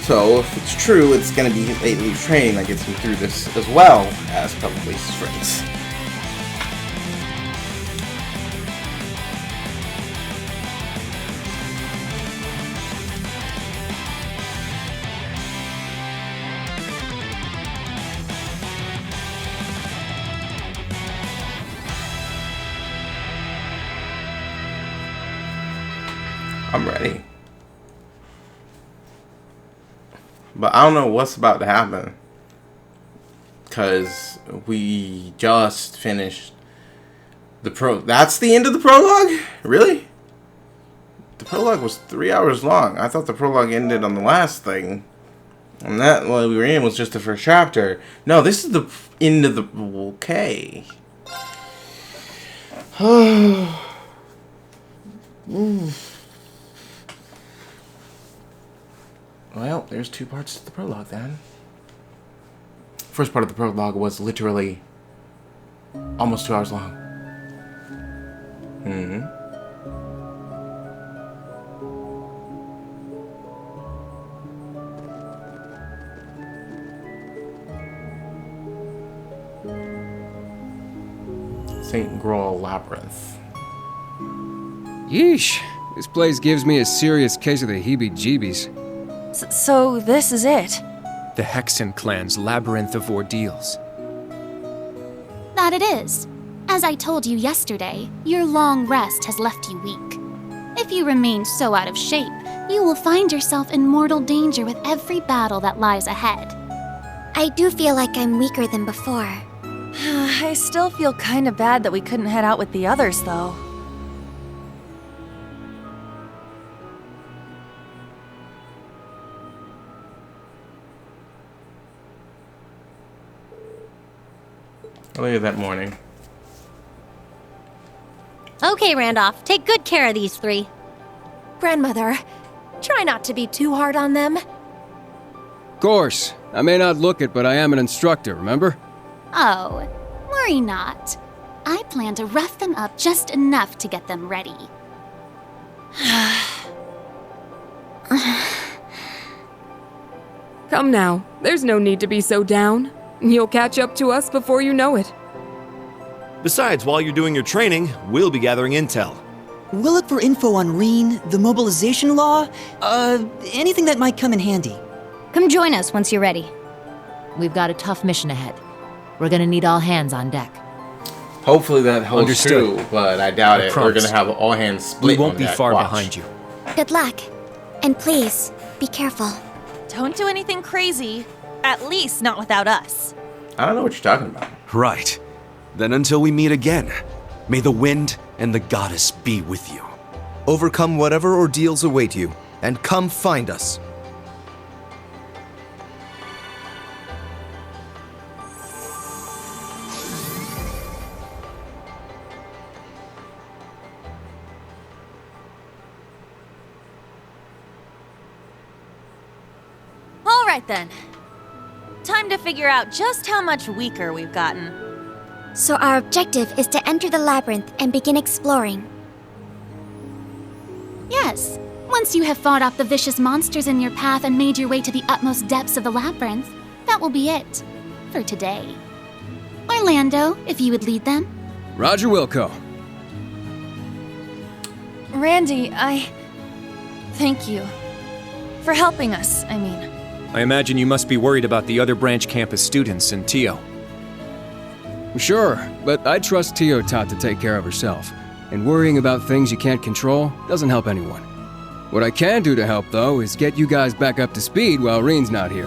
So if it's true, it's going to be his 8-week training that gets him through this, as well as probably his friends. I'm ready. But I don't know what's about to happen. Because we just finished the That's the end of the prologue? Really? The prologue was 3 hours long. I thought the prologue ended on the last thing. And that, what we were in, was just the first chapter. No, this is the end of the... Okay. Well, there's 2 parts to the prologue then. First part of the prologue was literally almost 2 hours long. St. Graal Labyrinth. Yeesh. This place gives me a serious case of the heebie-jeebies. So this is it? The Hexen clan's labyrinth of ordeals. That it is. As I told you yesterday, your long rest has left you weak. If you remain so out of shape, you will find yourself in mortal danger with every battle that lies ahead. I do feel like I'm weaker than before. I still feel kinda bad that we couldn't head out with the others, though. Earlier that morning. Okay, Randolph, take good care of these 3. Grandmother, try not to be too hard on them. Course. I may not look it, but I am an instructor, remember? Oh, worry not. I plan to rough them up just enough to get them ready. Come now, there's no need to be so down. You'll catch up to us before you know it. Besides, while you're doing your training, we'll be gathering intel. We'll look for info on Reen, the mobilization law, anything that might come in handy. Come join us once you're ready. We've got a tough mission ahead. We're gonna need all hands on deck. Hopefully that holds true, but I doubt it. We're promise. gonna have all hands split. We won't be on that. far Watch. behind you. Good luck. And please, be careful. Don't do anything crazy. At least not without us. I don't know what you're talking about. Right. Then until we meet again, may the wind and the goddess be with you. Overcome whatever ordeals await you, and come find us. All right then. Time to figure out just how much weaker we've gotten. So our objective is to enter the labyrinth and begin exploring. Yes. Once you have fought off the vicious monsters in your path and made your way to the utmost depths of the labyrinth, that will be it. For today. Orlando, if you would lead them. Roger Wilco. Randy, thank you. For helping us, I mean. I imagine you must be worried about the other branch campus students and Tio. Sure, but I trust Tio Tot to take care of herself. And worrying about things you can't control doesn't help anyone. What I can do to help, though, is get you guys back up to speed while Reen's not here.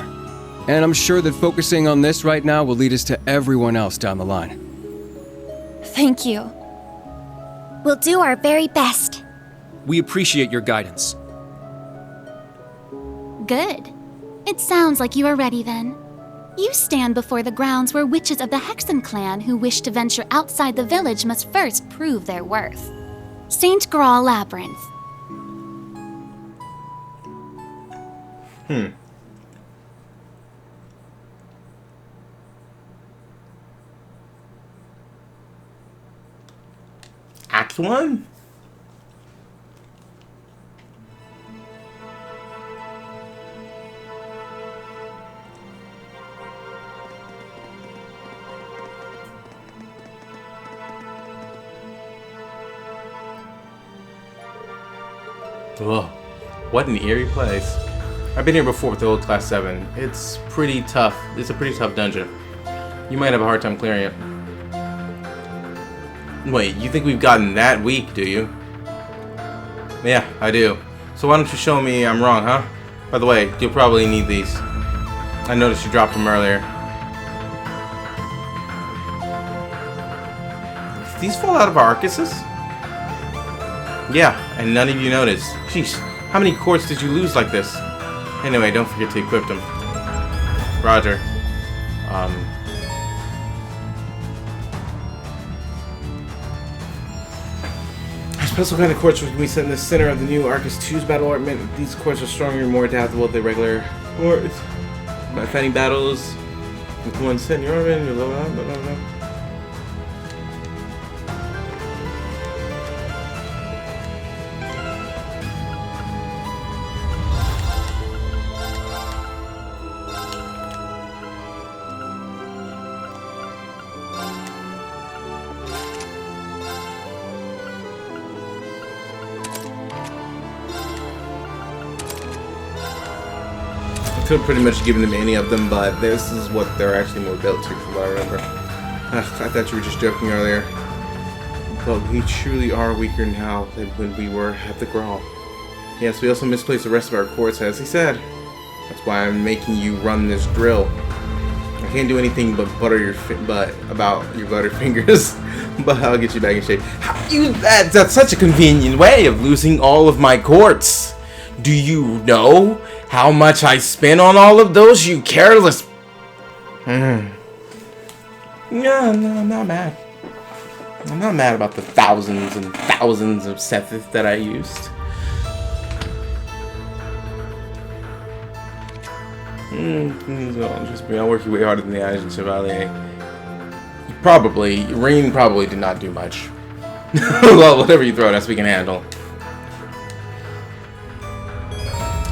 And I'm sure that focusing on this right now will lead us to everyone else down the line. Thank you. We'll do our very best. We appreciate your guidance. Good. It sounds like you are ready then. You stand before the grounds where witches of the Hexen clan who wish to venture outside the village must first prove their worth. St. Graal Labyrinth. Act 1? Whoa, what an eerie place. I've been here before with the old Class 7. It's pretty tough. It's a pretty tough dungeon. You might have a hard time clearing it. Wait, you think we've gotten that weak, do you? Yeah, I do. So why don't you show me I'm wrong, huh? By the way, you'll probably need these. I noticed you dropped them earlier. Did these fall out of our Arcuses? Yeah, and none of you noticed. Jeez, how many quartz did you lose like this? Anyway, don't forget to equip them. Roger. Special kind of quartz will be set in the center of the new Arcus 2's battle armament. These quartz are stronger and more adaptable than regular quartz. By fighting battles with one set in your armament, you'll level up, blah, blah, blah. Could have pretty much given them any of them, but this is what they're actually more built to, from what I remember. I thought you were just joking earlier. But we truly are weaker now than when we were at the Graal. Yes, we also misplaced the rest of our quartz, as he said. That's why I'm making you run this drill. I can't do anything but butter your about your butter fingers, but I'll get you back in shape. That's such a convenient way of losing all of my quartz. Do you know how much I spent on all of those, you careless... No, I'm not mad. I'm not mad about the thousands and thousands of Sethith that I used. Just be, I'll work your way harder than the Asian Chevalier. Reen probably did not do much. Well, whatever you throw at us, we can handle.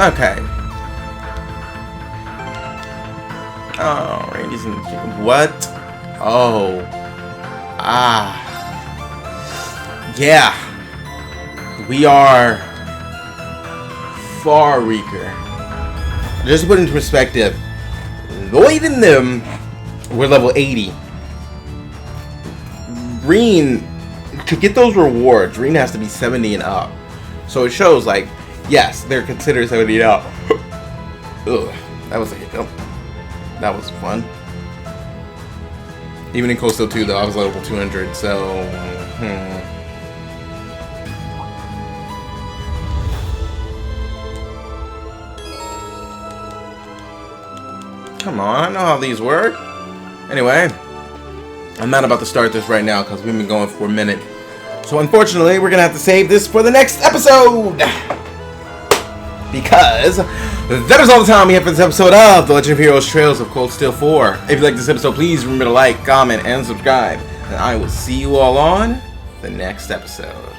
Okay. Oh, Randy's in the... What? Oh. Ah. Yeah. We are far weaker. Just to put into perspective, Lloyd and them were level 80. Reen, to get those rewards, Reen has to be 70 and up. So it shows, like, yes, they're considered 70 now. Ugh, that was a hiccup. That was fun. Even in Coastal 2, though, I was level 200, so... Come on, I know how these work. Anyway, I'm not about to start this right now because we've been going for a minute. So unfortunately, we're going to have to save this for the next episode. Because that is all the time we have for this episode of The Legend of Heroes Trails of Cold Steel 4. If you like this episode, please remember to like, comment, and subscribe. And I will see you all on the next episode.